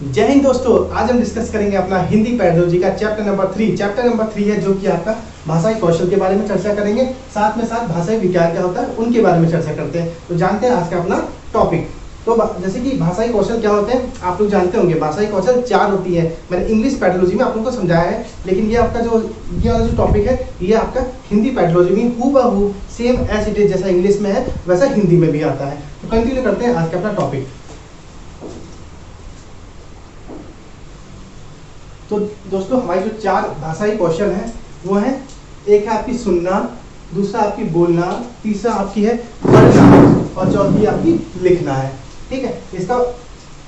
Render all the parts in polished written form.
जय हिंद दोस्तों, आज हम डिस्कस करेंगे अपना हिंदी पेडोलॉजी का चैप्टर नंबर 3। चैप्टर नंबर 3 है जो कि आपका भाषाई कौशल के बारे में चर्चा करेंगे, साथ में साथ भाषाई विज्ञान क्या होता है उनके बारे में चर्चा करते हैं। तो जानते हैं आज का अपना टॉपिक। तो जैसे कि भाषाई कौशल क्या होते हैं आप लोग जानते होंगे। भाषाई कौशल 4 होती है, मैंने इंग्लिश पेडोलॉजी में आप लोगों को समझाया है, लेकिन ये आपका जो ये वाला जो टॉपिक है ये आपका हिंदी पेडोलॉजी में हूबहू सेम एज इट इज, जैसा इंग्लिश में है वैसा हिंदी में भी आता है। तो कंटिन्यू करते हैं आज का अपना टॉपिक। तो दोस्तों हमारी जो 4 भाषाई कौशल हैं वो है, एक है आपकी सुनना, दूसरा आपकी बोलना, तीसरा आपकी है पढ़ना और चौथी आपकी लिखना है। ठीक है, इसका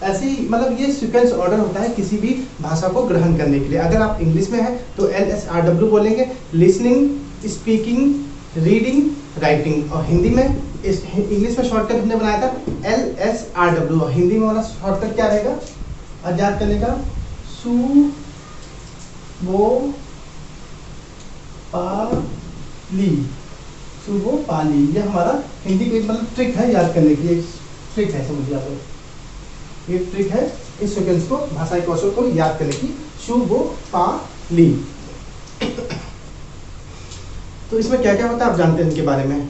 ऐसे ही मतलब ये सीक्वेंस ऑर्डर होता है किसी भी भाषा को ग्रहण करने के लिए। अगर आप इंग्लिश में है तो LSRW बोलेंगे, लिसनिंग, स्पीकिंग, रीडिंग, राइटिंग। और हिंदी में इंग्लिश में शॉर्टकट हमने बनाया था LSRW, और हिंदी में वाला शॉर्टकट क्या रहेगा याद करने का, सु वो पाली, सुबो पाली। ये हमारा हिंदी की मतलब ट्रिक है याद करने की, एक ट्रिक है, समझिए आप लोग। ये ट्रिक है इस सीक्वेंस को, भाषाई कौशल को याद करने की, सुबो पाली। तो इसमें क्या क्या होता है आप जानते हैं इनके बारे में।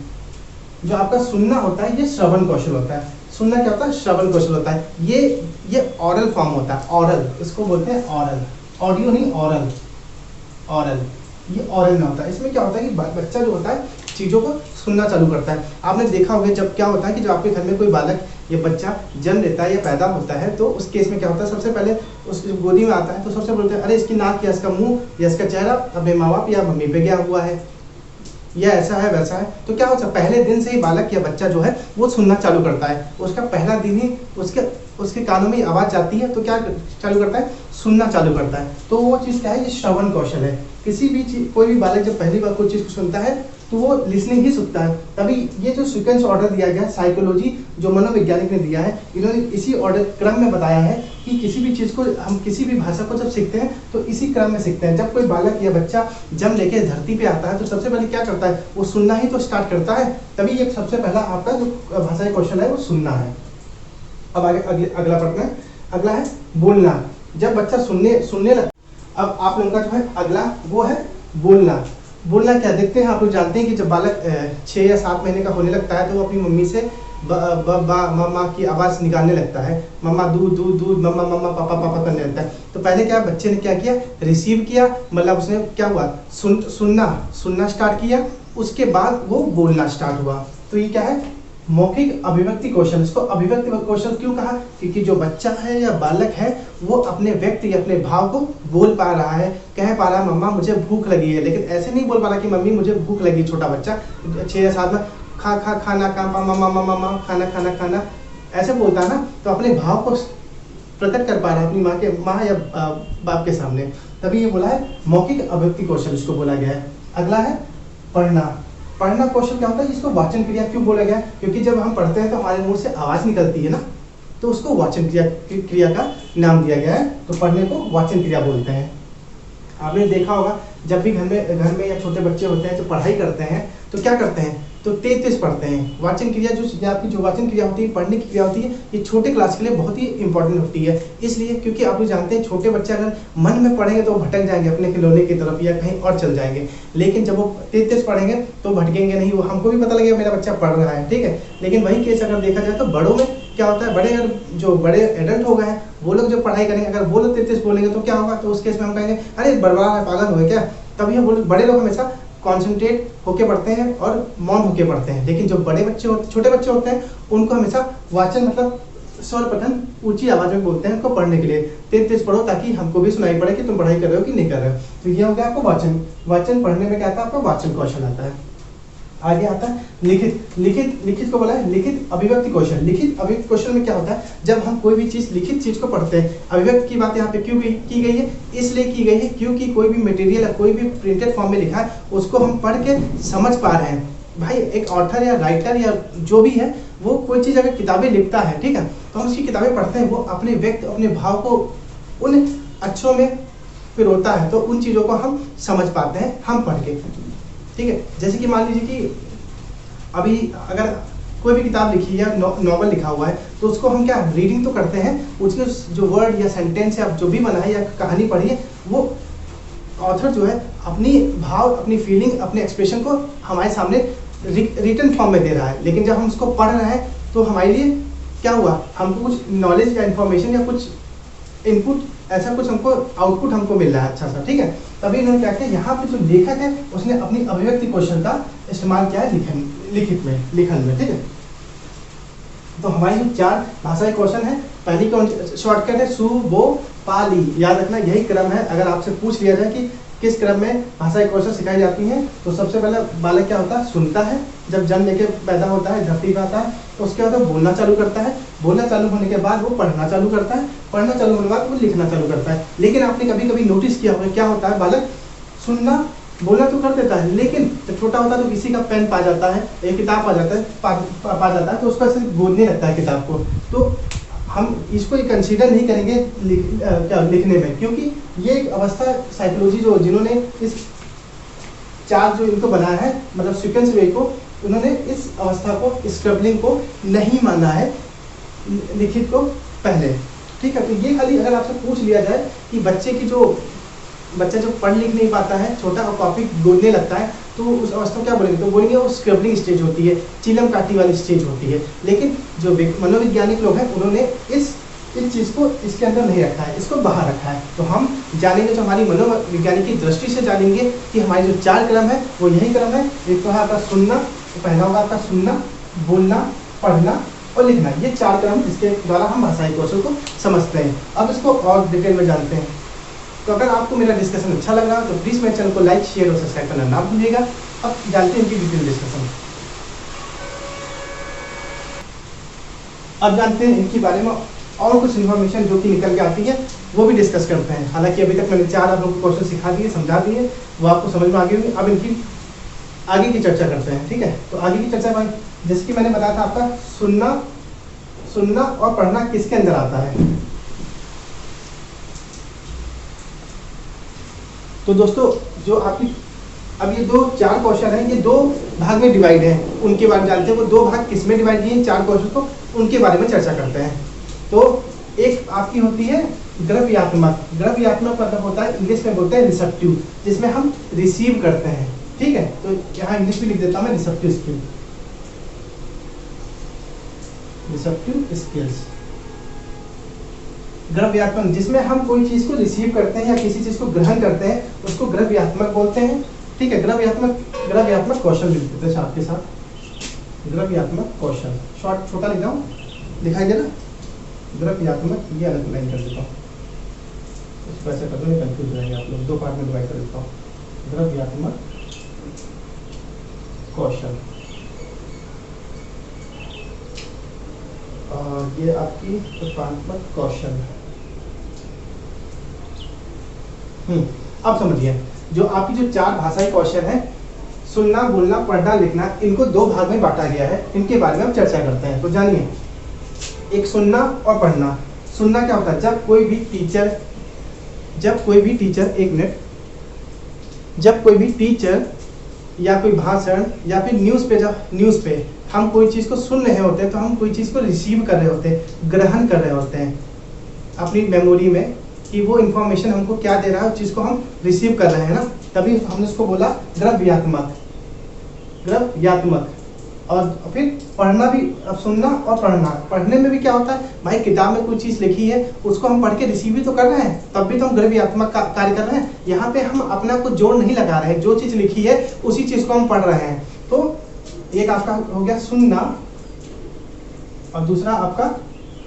जो आपका सुनना होता है ये श्रवण कौशल होता है। सुनना क्या होता है, श्रवण कौशल होता है। ये ऑरल फॉर्म होता है, ऑरल, इसको बोलते हैं ऑरल, ऑडियो नहीं, ऑरल, ऑरल। ये ऑरल में होता है। इसमें क्या होता है कि बच्चा जो होता है चीज़ों को सुनना चालू करता है। आपने देखा होगा जब क्या होता है कि जब आपके घर में कोई बालक या बच्चा जन्म लेता है या पैदा होता है तो उस केस में क्या होता है, सबसे पहले उस गोदी में आता है तो सबसे बोलते हैं अरे इसकी नाक या इसका मुंह या इसका चेहरा अपने माँ बाप या मम्मी पे गया हुआ है, या ऐसा है वैसा है। तो क्या होता है, पहले दिन से ही बालक या बच्चा जो है वो सुनना चालू करता है। उसका पहला दिन ही उसके कानों में आवाज़ जाती है तो क्या चालू करता है, सुनना चालू करता है। तो वो चीज़ क्या है, ये श्रवण कौशल है। किसी भी चीज़, कोई भी बालक जब पहली बार कोई चीज़ को सुनता है तो वो लिसनिंग ही सुनता है। तभी ये जो सीक्वेंस ऑर्डर दिया गया है, साइकोलॉजी जो मनोवैज्ञानिक ने दिया है, इन्होंने इसी ऑर्डर क्रम में बताया है कि किसी भी चीज़ को हम किसी भी भाषा को जब सीखते हैं तो इसी क्रम में सीखते हैं। जब कोई बालक या बच्चा जन्म लेके धरती पे आता है तो सबसे पहले क्या करता है, वो सुनना ही तो स्टार्ट करता है। तभी ये सबसे पहला आपका जो भाषाई कौशल है वो सुनना है। अब आगे अगला प्रश्न है, अगला है बोलना। जब बच्चा सुनने लग, अब आप लोगों का जो है अगला वो है बोलना। बोलना क्या देखते हैं आप लोग जानते हैं कि जब बालक 6 या 7 महीने का होने लगता है तो वो अपनी मम्मी से मम्मा की आवाज़ निकालने लगता है। मम्मा दूध दूध दूध, मम्मा मम्मा, पापा पापा करने लगता है। तो पहले क्या बच्चे ने क्या किया, रिसीव किया, मतलब उसने क्या हुआ, सुनना स्टार्ट किया, उसके बाद वो बोलना स्टार्ट हुआ। तो ये क्या है, मौखिक अभिव्यक्ति कौशल। इसको अभिव्यक्ति कौशल क्यों कहा, क्योंकि जो बच्चा है या बालक है वो अपने व्यक्त या अपने भाव को बोल पा रहा है, कह पा रहा है मम्मा मुझे भूख लगी है, लेकिन ऐसे नहीं बोल पा रहा कि मम्मी मुझे भूख लगी। छोटा बच्चा 6 या 7 में खाना मम्मा मम्मा खाना खाना खाना ऐसे बोलता है ना, तो अपने भाव को प्रकट कर पा रहा है अपनी माँ या बाप के सामने। तभी ये बोला है मौखिक अभिव्यक्ति कौशल इसको बोला गया है। अगला है पढ़ना कौशल क्या होता है, इसको वाचन क्रिया क्यों बोला गया, क्योंकि जब हम पढ़ते हैं तो हमारे मुंह से आवाज़ निकलती है ना, तो उसको वाचन क्रिया का नाम दिया गया है। तो पढ़ने को वाचन क्रिया बोलते हैं। आपने देखा होगा जब भी घर में या छोटे बच्चे होते हैं तो पढ़ाई करते हैं तो क्या करते हैं, तो तेज पढ़ते हैं। वाचन क्रिया आपकी जो वाचन क्रिया होती है, पढ़ने की क्रिया होती है, ये छोटे क्लास के लिए बहुत ही इंपॉर्टेंट होती है। इसलिए क्योंकि आप लोग जानते हैं छोटे बच्चे अगर मन में पढ़ेंगे तो वो भटक जाएंगे अपने खिलौने की तरफ या कहीं और चल जाएंगे, लेकिन जब वो तेज पढ़ेंगे तो भटकेंगे नहीं। वो हमको भी पता लगेगा मेरा बच्चा पढ़ रहा है, ठीक है। लेकिन वही केस अगर देखा जाए तो बड़ों में क्या होता है, जो बड़े एडल्ट हो गए हैं वो लोग जब पढ़ाई करेंगे, अगर वो लोग तेज बोलेंगे तो क्या होगा, तो उस केस में हम कहेंगे अरे बड़बड़ा है, पागल हो गए क्या। तभी हम बड़े लोग हमेशा कॉन्सेंट्रेट होके पढ़ते हैं और मौन होके पढ़ते हैं। लेकिन जो छोटे बच्चे होते हैं उनको हमेशा वाचन मतलब स्वर पठन ऊंची आवाज में बोलते हैं उनको पढ़ने के लिए, तेज पढ़ो ताकि हमको भी सुनाई पड़े कि तुम पढ़ाई कर रहे हो कि नहीं कर रहे हो। तो ये हो गया आपको वाचन पढ़ने में क्या आता है, आपका वाचन कौशल आता है। आगे आता है लिखित को बोला है लिखित अभिव्यक्ति कौशल। लिखित अभिव्यक्ति कौशल में क्या होता है, जब हम कोई भी चीज लिखित चीज को पढ़ते हैं, अभिव्यक्ति की बात यहाँ पे क्यों की गई है, इसलिए की गई है क्योंकि कोई भी मटेरियल या कोई भी प्रिंटेड फॉर्म में लिखा है उसको हम पढ़ के समझ पा रहे हैं। भाई एक ऑथर या राइटर या जो भी है वो कोई चीज अगर किताबें लिखता है, ठीक है, तो हम उसकी किताबें पढ़ते हैं, वो अपने व्यक्त अपने भाव को उन अक्षरों में पिरोता है, तो उन चीजों को हम समझ पाते हैं हम पढ़ के, ठीक है। जैसे कि मान लीजिए कि अभी अगर कोई भी किताब लिखी है, नॉवल लिखा हुआ है, तो उसको हम क्या रीडिंग तो करते हैं, उसके जो वर्ड या सेंटेंस या जो भी बना है या कहानी पढ़ी है, वो ऑथर जो है अपनी भाव, अपनी फीलिंग, अपने एक्सप्रेशन को हमारे सामने रिटन फॉर्म में दे रहा है। लेकिन जब हम उसको पढ़ रहे हैं तो हमारे लिए क्या हुआ, हमको कुछ नॉलेज या इन्फॉर्मेशन या कुछ इनपुट, ऐसा कुछ हमको आउटपुट हमको मिल रहा है अच्छा सा, ठीक है। तभी इन्होंने क्या किया, यहाँ पे जो लेखक है उसने अपनी अभिव्यक्ति कौशल का इस्तेमाल किया है लिखन में, ठीक है। तो हमारी जो 4 भाषाई कौशल है, पहली कौन शॉर्टकट है, सु बो पा ली, याद रखना यही क्रम है। अगर आपसे पूछ लिया जाए कि किस क्रम में भाषाई कौशल सिखाई जाती हैं, तो सबसे पहले बालक क्या होता है, सुनता है, जब जन्म लेके पैदा होता है, धरती पे आता है, तो उसके बाद वो बोलना चालू करता है, बोलना चालू होने के बाद वो पढ़ना चालू करता है, पढ़ना चालू होने के बाद वो लिखना चालू करता है। लेकिन आपने कभी कभी नोटिस किया होगा क्या होता है, बालक सुनना बोलना तो कर देता है, लेकिन जब छोटा होता है तो किसी का पेन पा जाता है, एक किताब पा जाता है, पा जाता है, तो उसको ऐसे गोदने लगता है किताब को। तो हम इसको कंसीडर नहीं करेंगे लिखने में, क्योंकि ये एक अवस्था साइकोलॉजी जो जिन्होंने इस 4 जो इनको बनाया है, मतलब सीक्वेंस वे को, उन्होंने इस अवस्था को, स्क्रबलिंग को नहीं माना है लिखित को पहले, ठीक है। तो ये खाली अगर आपसे पूछ लिया जाए कि बच्चा जो पढ़ लिख नहीं पाता है, छोटा और कॉपी गोदने लगता है, तो उस अवस्था में क्या बोलेंगे, तो बोलेंगे वो स्क्रबलिंग स्टेज होती है, चिलम काटी वाली स्टेज होती है। लेकिन जो मनोवैज्ञानिक लोग हैं उन्होंने इस चीज़ को इसके अंदर नहीं रखा है, इसको बाहर रखा है। तो हम जानेंगे, जो हमारी मनोवैज्ञानिक की दृष्टि से जानेंगे कि हमारे जो 4 क्रम है वो यही क्रम है। एक तो है आपका सुनना, तो पहला होगा आपका सुनना, बोलना, पढ़ना और लिखना, ये 4 क्रम जिसके द्वारा हम भाषाई कौशल को समझते हैं। अब इसको और डिटेल में जानते हैं। तो अगर आपको मेरा डिस्कशन अच्छा लग रहा है तो प्लीज़ मेरे चैनल को लाइक, शेयर और सब्सक्राइब करना ना भूलिएगा। अब जानते हैं इनकी डिटेल डिस्कशन। अब जानते हैं इनके बारे में और कुछ इन्फॉर्मेशन जो कि निकल के आती है, वो भी डिस्कस करते हैं। हालांकि अभी तक मैंने 4 आप लोगों को क्वेश्चन सिखा दिए, समझा दिए, वो आपको समझ में आ गई होंगी। अब इनकी आगे की चर्चा करते हैं, ठीक है। तो आगे की चर्चा भाई, जैसे कि मैंने बताया था, आपका सुनना और पढ़ना किसके अंदर आता है। तो दोस्तों, जो आपकी अब ये 4 कौशल हैं, ये 2 भाग में डिवाइड हैं, उनके बारे में जानते हैं। वो 2 भाग किस में डिवाइड किए हैं 4 कौशल को, उनके बारे में चर्चा करते हैं। तो एक आपकी होती है द्रव्यात्मक मतलब होता है, इंग्लिश में बोलते हैं रिसेप्टिव, जिसमें हम रिसीव करते हैं, ठीक है। तो यहाँ इंग्लिश में लिख देता हूँ मैं, रिसेप्टिव स्किल्स। द्रव्यात्मक, जिसमें हम कोई चीज को रिसीव करते हैं या किसी चीज को ग्रहण करते हैं, उसको द्रव्यात्मक बोलते हैं, ठीक है। द्रव्यात्मक कौशल लिख देते हैं आपके साथ, द्रव्यात्मक कौशल, शॉर्ट छोटा लिख रहा हूँ, दिखाई दे रहा, द्रव्यात्मक, ये अलग लाइन कर देता हूँ, इसको ऐसे कर दो, कंफ्यूज हो जाएंगे आप लोग। 2 पार्ट में डिवाइड कर देता हूँ, द्रव्यात्मक कौशल, और ये आपकी रूपात्मक कौशल। अब समझिए, जो आपकी जो 4 भाषाई कौशल है, सुनना, बोलना, पढ़ना, लिखना, इनको 2 भाग में बांटा गया है। इनके बारे में हम चर्चा करते हैं। तो जानिए, एक सुनना और पढ़ना। सुनना क्या होता है, जब कोई भी टीचर या कोई भाषण या फिर न्यूज़ पे हम कोई चीज़ को सुन रहे होते हैं, तो हम कोई चीज़ को रिसीव कर रहे होते हैं, ग्रहण कर रहे होते हैं अपनी मेमोरी में, कि वो इन्फॉर्मेशन हमको क्या दे रहा है, उस चीज़ को हम रिसीव कर रहे हैं ना, तभी हमने उसको बोला द्रव्यात्मक। और फिर पढ़ना भी, अब सुनना और पढ़ने में भी क्या होता है भाई, किताब में कोई चीज़ लिखी है, उसको हम पढ़ के रिसीव भी तो कर रहे हैं, तब भी तो हम द्रव्यात्मक कार्य कर रहे हैं। यहाँ पे हम अपना को जोड़ नहीं लगा रहे हैं, जो चीज़ लिखी है उसी चीज़ को हम पढ़ रहे हैं। तो एक आपका हो गया सुनना और दूसरा आपका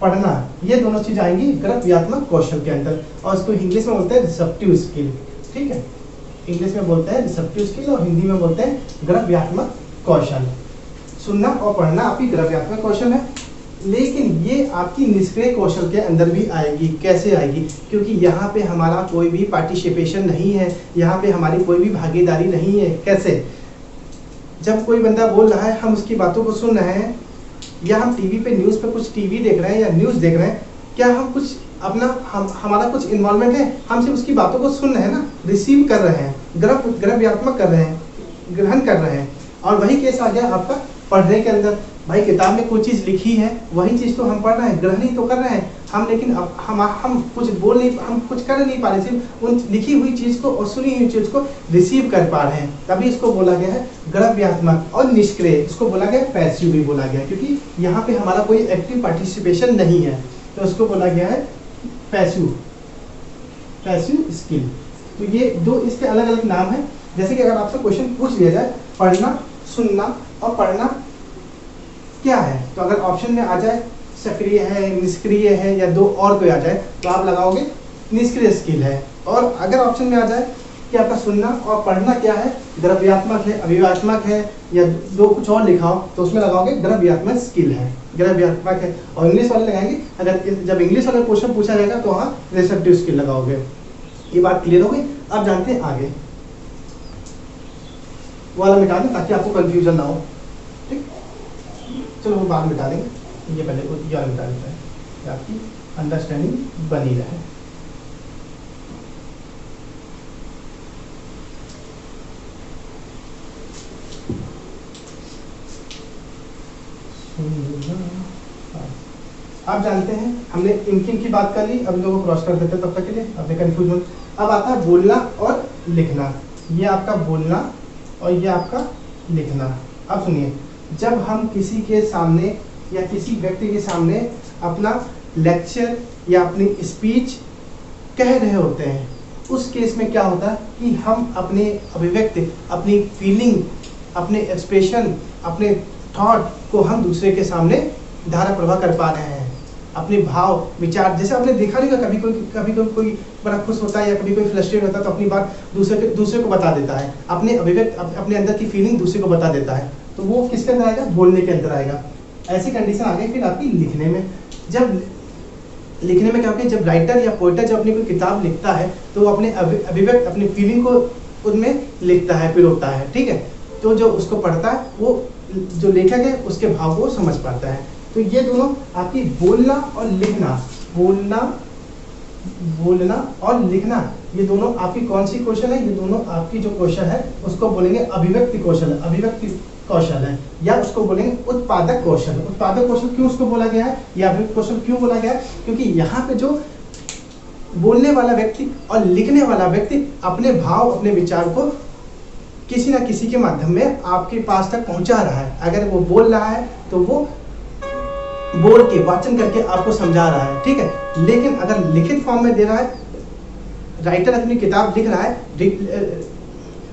पढ़ना, ये दोनों चीज आएंगी द्रव्यात्मक कौशल के अंदर, और इसको इंग्लिश में बोलते हैं रिसेप्टिव स्किल, ठीक है। इंग्लिश में बोलते हैं रिसेप्टिव स्किल और हिंदी में बोलते हैं द्रव्यात्मक कौशल। सुनना और पढ़ना आपकी द्रव्यात्मक कौशल है, लेकिन ये आपकी निष्क्रिय कौशल के अंदर भी आएगी। कैसे आएगी, क्योंकि यहाँ पे हमारा कोई भी पार्टिसिपेशन नहीं है, यहाँ पे हमारी कोई भी भागीदारी नहीं है। कैसे, जब कोई बंदा बोल रहा है, हम उसकी बातों को सुन रहे हैं, या हम टीवी पे न्यूज़ पे कुछ टीवी देख रहे हैं या न्यूज़ देख रहे हैं, क्या हम कुछ अपना हमारा कुछ इन्वॉल्वमेंट है, हम सिर्फ उसकी बातों को सुन रहे हैं ना, रिसीव कर रहे हैं, द्रव्यात्मक कर रहे हैं, ग्रहण कर रहे हैं। और वही केस आ गया आपका पढ़ने के अंदर। भाई किताब में कोई चीज़ लिखी है वही चीज़ तो हम पढ़ रहे हैं, ग्रहण ही तो कर रहे हैं हम, लेकिन अब हम कुछ बोल नहीं, हम कुछ कर नहीं पा रहे, सिर्फ उन लिखी हुई चीज़ को और सुनी हुई चीज़ को रिसीव कर पा रहे हैं, तभी इसको बोला गया है द्रव्यात्मक। और निष्क्रिय इसको बोला गया पैसिव भी बोला गया, क्योंकि यहाँ पे हमारा कोई एक्टिव पार्टिसिपेशन नहीं है, तो इसको बोला गया है पैसिव, पैसिव स्किल। तो ये दो इसके अलग अलग नाम है। जैसे कि अगर आपसे क्वेश्चन पूछ लिया जाए पढ़ना, सुनना और पढ़ना क्या है, तो अगर ऑप्शन में आ जाए सक्रिय है, निष्क्रिय है या दो और कोई आ जाए तो आप लगाओगे निष्क्रिय स्किल है। और अगर ऑप्शन में आ जाए कि आपका सुनना और पढ़ना क्या है, द्रव्यात्मक है, अभिव्यक्तात्मक है या दो कुछ और लिखा हो, तो उसमें लगाओगे द्रव्यात्मक स्किल है, द्रव्यात्मक है। और इंग्लिश वाले लगाएंगे, अगर जब इंग्लिश वाला क्वेश्चन पूछा जाएगा तो वहाँ रिसेप्टिव स्किल लगाओगे। ये बात क्लियर हो गई। अब जानते हैं आगे वाला मिटा दें ताकि आपको कंफ्यूजन ना हो, ठीक। चलो वो बाद में मिटा देंगे, ये पहले ये वाला मिटा देते हैं कि आपकी अंडरस्टैंडिंग बनी रहे। आप जानते हैं हमने इनकिन की बात कर ली, अब लोगों को क्रॉस कर देते हैं तब तक के लिए, अपने कंफ्यूजन। अब आता है बोलना और लिखना। ये आपका बोलना और ये आपका लिखना। अब सुनिए, जब हम किसी के सामने या किसी व्यक्ति के सामने अपना लेक्चर या अपनी स्पीच कह रहे होते हैं, उस केस में क्या होता है कि हम अपने अभिव्यक्ति, अपनी फीलिंग, अपने एक्सप्रेशन, अपने थॉट को हम दूसरे के सामने धारा प्रवाह कर पा रहे हैं। अपने भाव विचार, जैसे आपने देखा नहीं, कभी कोई बड़ा खुश होता है या कभी कोई फ्रस्ट्रेट होता है तो अपनी बात दूसरे को बता देता है, अपने अभिव्यक्त अपने अंदर की फीलिंग दूसरे को बता देता है, तो वो किसके अंदर आएगा, बोलने के अंदर आएगा। ऐसी कंडीशन आ गई फिर आपकी लिखने में। जब लिखने में क्या होता है, जब राइटर या पोइटर जब अपनी कोई किताब लिखता है तो वो अपने अभिव्यक्त, अपनी फीलिंग को उनमें लिखता है, पिरोता है, ठीक है। तो जो उसको पढ़ता है वो जो लेखक है उसके भाव को समझ पाता है। तो ये दोनों आपकी बोलना और लिखना, बोलना और लिखना, ये दोनों आपकी कौन सी कौशल है, ये दोनों आपकी जो कौशल है उसको बोलेंगे अभिव्यक्ति कौशल, अभिव्यक्ति कौशल है, या उसको बोलेंगे उत्पादक कौशल। उत्पादक कौशल क्यों उसको बोला गया है या अभिव्यक्ति कौशल क्यों बोला गया है, क्योंकि यहाँ पे जो बोलने वाला व्यक्ति और लिखने वाला व्यक्ति अपने भाव, अपने विचार को किसी ना किसी के माध्यम में आपके पास तक पहुंचा रहा है। अगर वो बोल रहा है तो वो बोल के, वाचन करके आपको समझा रहा है, ठीक है। लेकिन अगर लिखित फॉर्म में दे रहा है, राइटर अपनी किताब लिख रहा है,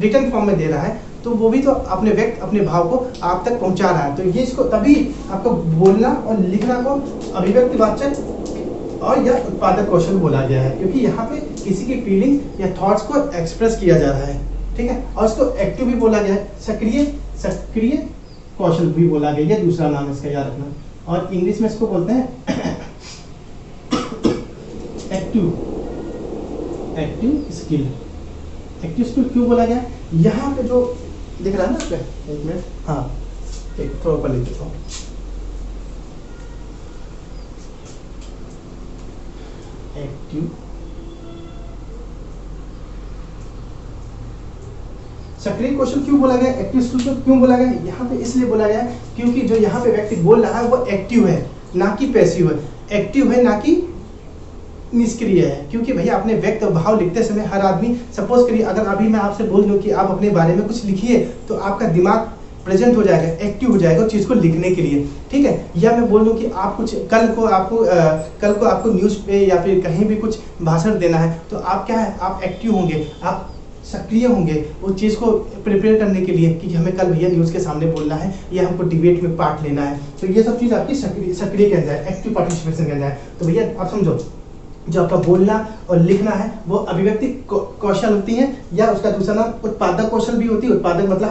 रिटन फॉर्म में दे रहा है, तो वो भी तो अपने व्यक्त, अपने भाव को आप तक पहुंचा रहा है। तो ये इसको तभी आपको बोलना और लिखना को अभिव्यक्ति वाचक और या उत्पादक कौशल बोला गया है, क्योंकि यहाँ पे किसी की फीलिंग या थॉट्स को एक्सप्रेस किया जा रहा है, ठीक है। और इसको एक्टिव भी बोला गया है, सक्रिय कौशल भी बोला गया है, दूसरा नाम इसका याद रखना। और इंग्लिश में इसको बोलते हैं एक्टिव स्किल। एक्टिव स्किल क्यों बोला गया, यहाँ पे जो दिख रहा है ना, एक मिनट, हाँ एक थोड़ा ऊपर लिख देता हूँ। एक्टिव सक्रिय कौशल क्यों बोला गया, एक्टिव स्किल क्यों बोला गया, यहाँ पे इसलिए बोला गया क्योंकि जो यहाँ पे व्यक्ति बोल रहा है वो एक्टिव है ना कि पैसिव है, एक्टिव है ना कि निष्क्रिय है। क्योंकि भैया अपने व्यक्त और भाव लिखते समय हर आदमी, सपोज करिए अगर अभी मैं आपसे बोल दूं कि आप अपने बारे में कुछ लिखिए, तो आपका दिमाग प्रेजेंट हो जाएगा, एक्टिव हो जाएगा उस चीज़ को लिखने के लिए, ठीक है। या मैं बोल दूं कि आप कुछ कल को आपको न्यूज़ पे या फिर कहीं भी कुछ भाषण देना है, तो आप क्या है, आप एक्टिव होंगे, आप सक्रिय होंगे उस चीज़ को प्रिपेयर करने के लिए कि हमें कल भैया न्यूज़ के सामने बोलना है या हमको डिबेट में पार्ट लेना है। तो ये सब चीज़ आपकी सक्रिय के अंदर है, एक्टिव पार्टिसिपेशन के अंदर है। तो भैया आप समझो, जो आपका बोलना और लिखना है वो अभिव्यक्ति कौशल होती है, या उसका दूसरा नाम उत्पादक कौशल भी होती है। उत्पादक मतलब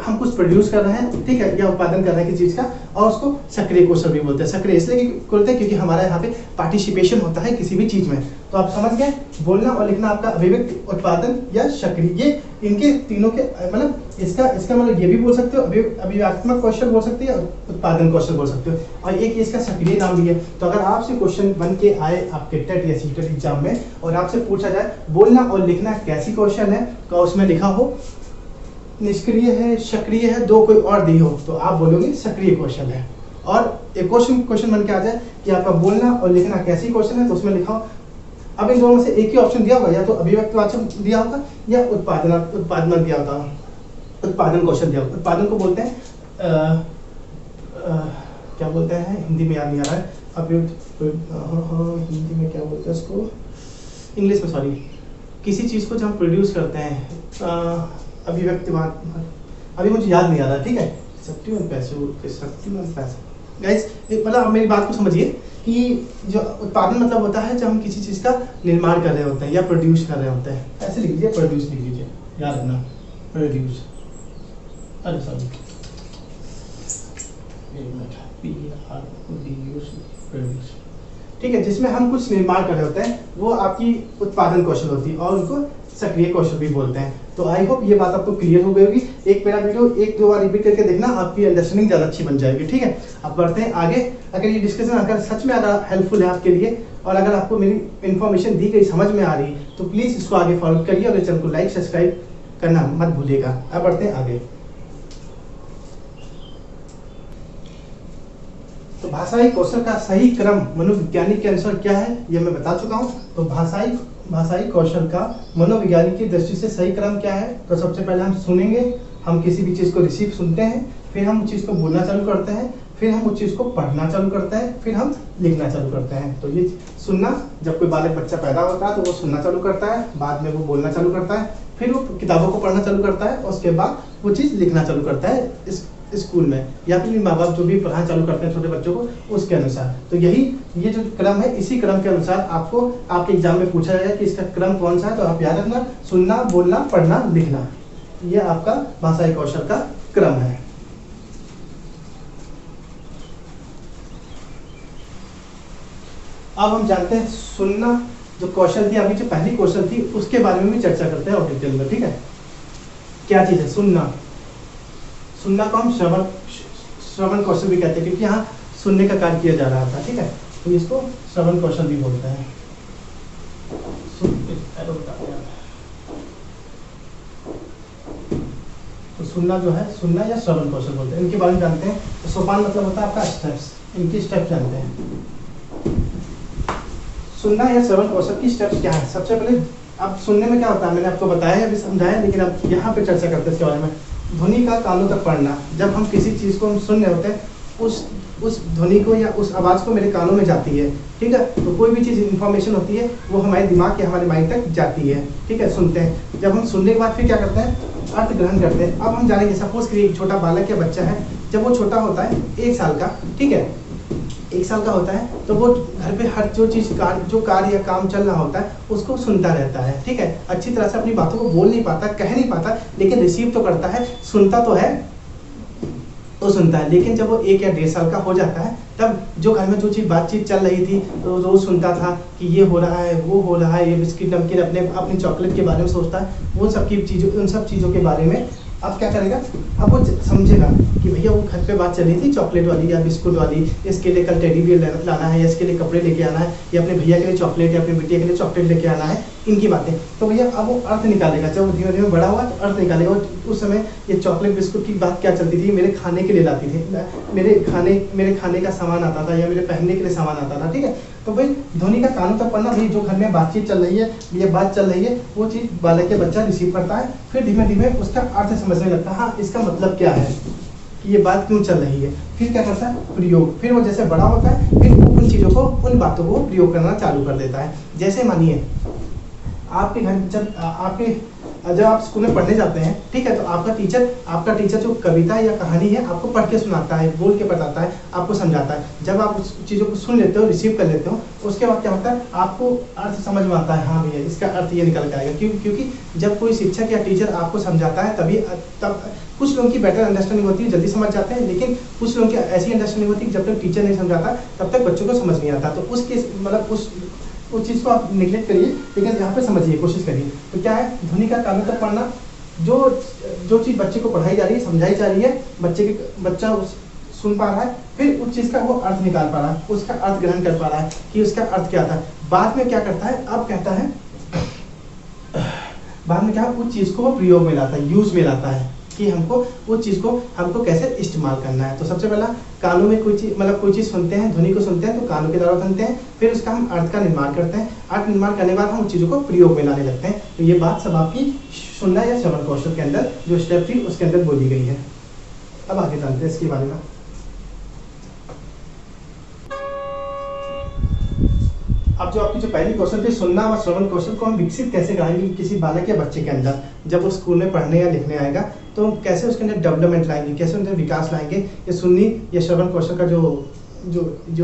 हम कुछ प्रोड्यूस कर रहे हैं, ठीक है, या उत्पादन कर रहे हैं किसी चीज़ का, और उसको सक्रिय कौशल भी बोलते हैं। सक्रिय इसलिए बोलते हैं क्योंकि हमारा यहाँ पे पार्टिसिपेशन होता है किसी भी चीज़ में। तो आप समझ गए, बोलना और लिखना आपका अभिव्यक्ति, उत्पादन या सक्रिय, ये इनके तीनों के मतलब इसका मतलब ये भी बोल सकते हो, अभिव्यक्तात्मक कौशल बोल सकते हो, उत्पादन कौशल बोल सकते हो, और एक इसका सक्रिय नाम भी है। तो अगर आपसे क्वेश्चन बन के आए आपके टेट या सीटेट एग्जाम में और आपसे पूछा जाए बोलना और लिखना कैसी कौशल है, तो उसमें लिखा हो निष्क्रिय है, सक्रिय है, दो कोई और दी हो तो आप बोलोगे सक्रिय कौशल है। और एक क्वेश्चन बन के आ जाए कि आपका बोलना और लिखना कैसी क्वेश्चन है तो उसमें लिखाओ। अब इन दोनों में से एक ही ऑप्शन दिया होगा, या तो अभिव्यक्तिवाचक दिया होगा या उत्पादन दिया होगा, उत्पादन कौशल दिया होगा। उत्पादन को बोलते हैं क्या बोलते हैं, हिंदी में याद नहीं आ रहा है, हिंदी में क्या बोलते हैं उसको, इंग्लिश में सॉरी, किसी चीज़ को जब हम प्रोड्यूस करते हैं, अभिव्यक्तिवाद, अभी मुझे याद नहीं आ रहा, ठीक है, शक्तिमान पैसे गाइस, मतलब आप मेरी बात को समझिए कि जो उत्पादन मतलब होता है जब हम किसी चीज़ का निर्माण कर रहे होते हैं या प्रोड्यूस कर रहे होते हैं। ऐसे लिख लीजिए, प्रोड्यूस लिख लीजिए, याद रखना, प्रोड्यूस, अरे सॉरी, प्रोड्यूस, ठीक है, जिसमें हम कुछ निर्माण कर रहे होते हैं वो आपकी उत्पादन कौशल होती है और उनको सक्रिय कौशल भी बोलते हैं। तो आई होप ये बात आपको क्लियर हो गई होगी। एक मेरा वीडियो एक दो बार रिपीट करके देखना, आपकी अंडरस्टैंडिंग ज़्यादा अच्छी बन जाएगी, ठीक है। अब बढ़ते हैं आगे। अगर ये डिस्कशन अगर सच में अगर हेल्पफुल है आपके लिए और अगर आपको मेरी इन्फॉर्मेशन दी गई समझ में आ रही तो प्लीज़ इसको आगे फॉलो करिए और चैनल को लाइक सब्सक्राइब करना मत भूलिएगा। अब बढ़ते हैं आगे। तो भाषाई कौशल का सही क्रम मनोवैज्ञानिक के अनुसार क्या है ये मैं बता चुका हूँ। तो भाषाई कौशल का मनोवैज्ञानिक की दृष्टि से सही क्रम क्या है, तो सबसे पहले हम सुनेंगे, हम किसी भी चीज़ को रिसीव सुनते हैं, फिर हम उस चीज़ को बोलना चालू करते हैं, फिर हम उस चीज़ को पढ़ना चालू करते हैं, फिर हम लिखना चालू करते हैं। तो ये सुनना, जब कोई बालक बच्चा पैदा होता है तो वो सुनना चालू करता है, बाद में वो बोलना चालू करता है, फिर वो किताबों को पढ़ना चालू करता है और उसके बाद वो चीज़ लिखना चालू करता है इस स्कूल में, या फिर माँ बाप जो भी पढ़ाना चालू करते हैं छोटे बच्चों को उसके अनुसार। तो यही ये जो क्रम है, इसी क्रम के अनुसार आपको आपके एग्जाम में पूछा जाएगा कि इसका क्रम कौन सा है। तो आप याद रखना, सुनना, बोलना, पढ़ना, लिखना, ये आपका भाषाई कौशल का क्रम है। अब हम जानते हैं सुनना जो कौशल थी, अभी जो पहली कौशल थी उसके बारे में भी चर्चा करते हैं और डिटेल में, ठीक है। क्या चीज़ है सुनना? सुनना को हम श्रवण कौशल भी कहते हैं क्योंकि यहाँ सुनने का कार्य किया जा रहा था, ठीक है। तो इसको श्रवण कौशल भी बोलते हैं। तो सुनना जो है, सुनना या श्रवण कौशल बोलते हैं। इनके बारे में जानते हैं। तो सोपान मतलब होता है आपका स्टेप्स, इनकी स्टेप्स जानते हैं। सुनना या श्रवण कौशल की स्टेप्स क्या है? सबसे पहले अब सुनने में क्या होता है मैंने आपको बताया है, अभी समझाया, लेकिन अब यहाँ पे चर्चा करते हैं इसके बारे में। ध्वनि का कानों तक पढ़ना, जब हम किसी चीज़ को हम सुन रहे होते हैं उस ध्वनि को या उस आवाज़ को मेरे कानों में जाती है, ठीक है। तो कोई भी चीज़ इन्फॉर्मेशन होती है वो हमारे दिमाग या हमारे माइंड तक जाती है, ठीक है। सुनते हैं, जब हम सुनने के बाद फिर क्या करते हैं, अर्थ ग्रहण करते हैं। अब हम जानेंगे, सपोज करिए एक छोटा बालक या बच्चा है, जब वो छोटा होता है 1 साल का, ठीक है, 1 साल का होता है, तो वो घर पे हर जो कार्य या काम चल रहा होता है उसको सुनता रहता है, ठीक है। अच्छी तरह से अपनी बातों को बोल नहीं पाता, कह नहीं पाता, लेकिन रिसीव तो करता है, सुनता तो है, तो सुनता है। लेकिन जब वो 1 या 1.5 साल का हो जाता है तब जो घर में जो चीज़ बातचीत चल रही थी तो रोज़ सुनता था कि ये हो रहा है, वो हो रहा है, ये बिस्किट नमकीन, अपनी चॉकलेट के बारे में सोचता है, वो उन सब चीज़ों के बारे में अब क्या करेगा, अब वो समझेगा कि भैया वो घर पे बात चल रही थी चॉकलेट वाली या बिस्कुट वाली, इसके लिए कल टेडी बियर लाना है, या इसके लिए कपड़े लेके आना है, या अपने भैया के लिए चॉकलेट या अपनी बिटिया के लिए चॉकलेट लेके आना है, इनकी बातें। तो भैया अब वो अर्थ निकालेगा, जब धीरे धीरे बड़ा हुआ तो अर्थ निकालेगा। उस समय ये चॉकलेट बिस्कुट की बात क्या चलती थी, मेरे खाने के लिए लाती थी, मेरे खाने का सामान आता था या मेरे पहनने के लिए सामान आता था, ठीक है। तो भाई ध्वनि का कानों तक पढ़ना, भाई जो घर में बातचीत चल रही है, ये बात चल रही है, वो चीज़ बालक या बच्चा रिसीव करता है, फिर धीमे धीमे उसका अर्थ समझने लगता है, हाँ इसका मतलब क्या है कि ये बात क्यों चल रही है। फिर क्या करता है, प्रयोग। फिर वो जैसे बड़ा होता है फिर वो उन चीज़ों को, उन बातों को प्रयोग करना चालू कर देता है। जैसे मानिए आपके घर जब आप स्कूल में पढ़ने जाते हैं, ठीक है, तो आपका टीचर जो कविता या कहानी है आपको पढ़ के सुनाता है, बोल के बताता है, आपको समझाता है। जब आप उस चीज़ों को सुन लेते हो, रिसीव कर लेते हो, उसके बाद क्या होता है, आपको अर्थ समझ में आता है, हाँ भैया इसका अर्थ ये निकल के आएगा। क्योंकि जब कोई शिक्षक या टीचर आपको समझाता है तब कुछ लोगों की बेटर अंडरस्टैंडिंग होती है, जल्दी समझ जाते हैं, लेकिन कुछ लोगों की ऐसी अंडरस्टैंडिंग होती है कि जब तक टीचर नहीं समझाता तब तक बच्चों को समझ नहीं आता। तो उस चीज़ को आप निगलेक्ट करिए, लेकिन यहाँ पे समझिए, कोशिश करिए। तो क्या है, ध्वनि का कानों तक पढ़ना, जो चीज़ बच्चे को पढ़ाई जा रही है, समझाई जा रही है, बच्चा सुन पा रहा है, फिर उस चीज़ का वो अर्थ निकाल पा रहा है, उसका अर्थ ग्रहण कर पा रहा है कि उसका अर्थ क्या था। बाद में क्या करता है, अब कहता है, बाद में क्या उस चीज़ को वो प्रयोग में लाता है, यूज में लाता है, कि हमको वो चीज़ को हमको कैसे इस्तेमाल करना है। तो सबसे पहला कानों में कोई चीज़ मतलब कोई चीज़ सुनते हैं, ध्वनि को सुनते हैं तो कानों के द्वारा सुनते हैं, फिर उसका हम अर्थ का निर्माण करते हैं, अर्थ निर्माण करने के बाद हम उस चीज़ों को प्रयोग में लाने लगते हैं। तो ये बात सब आपकी सुनना या श्रवण कौशल के अंदर जो स्टेप थी उसके अंदर बोली गई है। अब आगे जानते हैं इसके बारे में। अब जो आपकी जो पहली कौशल थी सुनना और श्रवण कौशल को हम विकसित कैसे कराएंगे किसी बालक या बच्चे के अंदर, जब वो स्कूल में पढ़ने या लिखने आएगा तो हम कैसे उसके अंदर डेवलपमेंट लाएंगे, कैसे उनके विकास लाएंगे। ये सुननी या श्रवण कौशल का जो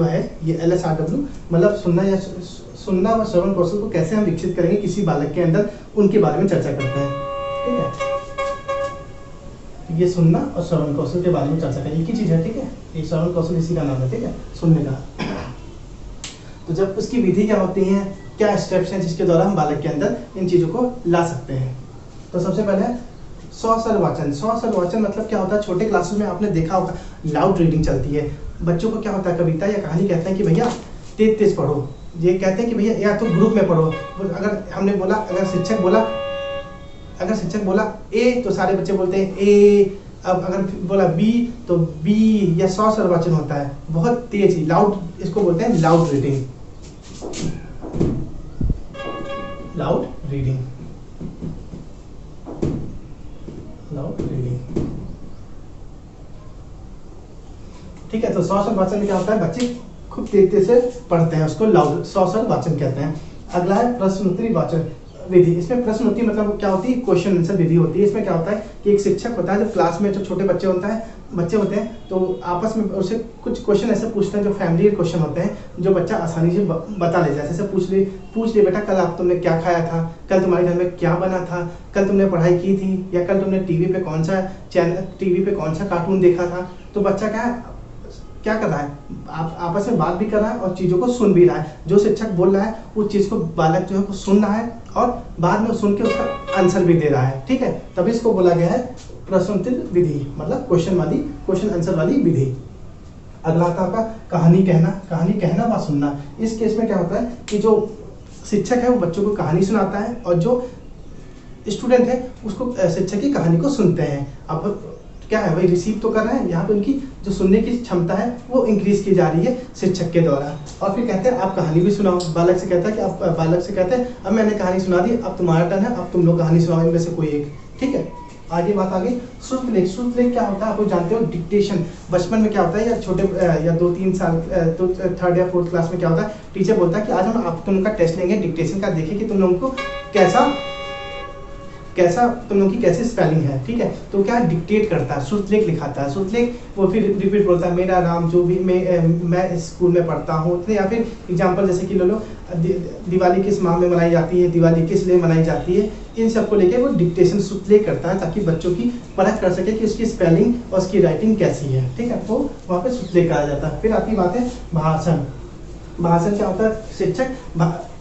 है ये LSRW मतलब सुनना और श्रवण कौशल को कैसे हम विकसित करेंगे किसी बालक के अंदर, उनके बारे में चर्चा करते हैं। ठीक है, ये सुनना और श्रवण कौशल के बारे में चर्चा करें, एक ही चीज़ है। ठीक है, ये श्रवण कौशल इसी का नाम है। ठीक है, सुनने का। तो जब उसकी विधि क्या होती है, क्या स्टेप्स हैं जिसके द्वारा हम बालक के अंदर इन चीज़ों को ला सकते हैं। तो सबसे पहले सौसल वाचन। सौसल वाचन मतलब क्या होता है, छोटे क्लासेस में आपने देखा होगा लाउड रीडिंग चलती है। बच्चों को क्या होता है, कविता या कहानी कहते हैं कि भैया तेज तेज पढ़ो, ये कहते हैं कि भैया या तो ग्रुप में पढ़ो। अगर हमने बोला, अगर शिक्षक बोला ए तो सारे बच्चे बोलते हैं ए। अब अगर बोला बी तो बी, या सौसल वाचन होता है बहुत तेज ही लाउड, इसको बोलते हैं loud reading. Loud reading, loud reading. ठीक है, तो सौसल वाचन में क्या होता है, बच्चे खूब तेज से पढ़ते हैं, उसको लाउड सौसल वाचन कहते हैं। अगला है प्रश्नोत्तरी वाचन विधि। इसमें प्रश्नोत्तरी मतलब क्या होती है, क्वेश्चन आंसर विधि होती है। इसमें क्या होता है कि एक शिक्षक होता है, जब क्लास में जो छोटे बच्चे होते हैं तो आपस में उसे कुछ क्वेश्चन ऐसे पूछते हैं जो फैमिली क्वेश्चन होते हैं, जो बच्चा आसानी से बता ले। जैसे पूछ ले बेटा कल तुमने क्या खाया था, कल तुम्हारे घर में क्या बना था, कल तुमने पढ़ाई की थी, या कल तुमने टीवी पे कौन सा कार्टून देखा था। तो बच्चा क्या कर रहा है, आपस में बात भी कर रहा है और चीज़ों को सुन भी रहा है। जो शिक्षक बोल रहा है उस चीज़ को बालक जो है वो सुन रहा है और बाद में सुन के उसका आंसर भी दे रहा है। ठीक है, तभी इसको बोला गया है प्रश्नोत्तरी विधि, मतलब क्वेश्चन आंसर वाली विधि। अगला आता है कहानी कहना व सुनना। इस केस में क्या होता है कि जो शिक्षक है वो बच्चों को कहानी सुनाता है और जो स्टूडेंट है उसको शिक्षक की कहानी को सुनते हैं। अब क्या है, वही रिसीव तो कर रहे हैं, यहाँ पे उनकी जो सुनने की क्षमता है वो इंक्रीज की जा रही है शिक्षक के द्वारा। और फिर कहते हैं आप कहानी भी सुनाओ। बालक से कहते हैं अब मैंने कहानी सुना दी, अब तुम्हारा टर्न है, अब तुम लोग कहानी सुनाओ इनमें से कोई एक। ठीक है, आगे बात आ गई श्रुतलेख क्या होता है, आप लोग जानते हो डिक्टेशन। बचपन में क्या होता है, या छोटे या 2-3 साल तो 3rd या 4th क्लास में क्या होता है, टीचर बोलता है कि आज हम तुम लोग का टेस्ट लेंगे डिक्टेशन का, देखें कि तुम लोगों को कैसा तुम लोग की कैसी स्पेलिंग है। ठीक है, तो क्या डिक्टेट करता है, श्रुतलेख लिखाता है। श्रुतलेख वो फिर रिपीट बोलता है, मेरा नाम जो भी मैं स्कूल में पढ़ता हूँ। या फिर एग्जांपल जैसे कि लो दिवाली किस माह में मनाई जाती है, दिवाली किस लिए मनाई जाती है, इन सबको लेके वो डिक्टेशन श्रुतलेख करता है ताकि बच्चों की परख कर सके कि उसकी स्पेलिंग और उसकी राइटिंग कैसी है। ठीक है, तो वहाँ पे श्रुतलेख कहा जाता है। फिर आती बात है भाषण। भाषण क्या होता है, शिक्षक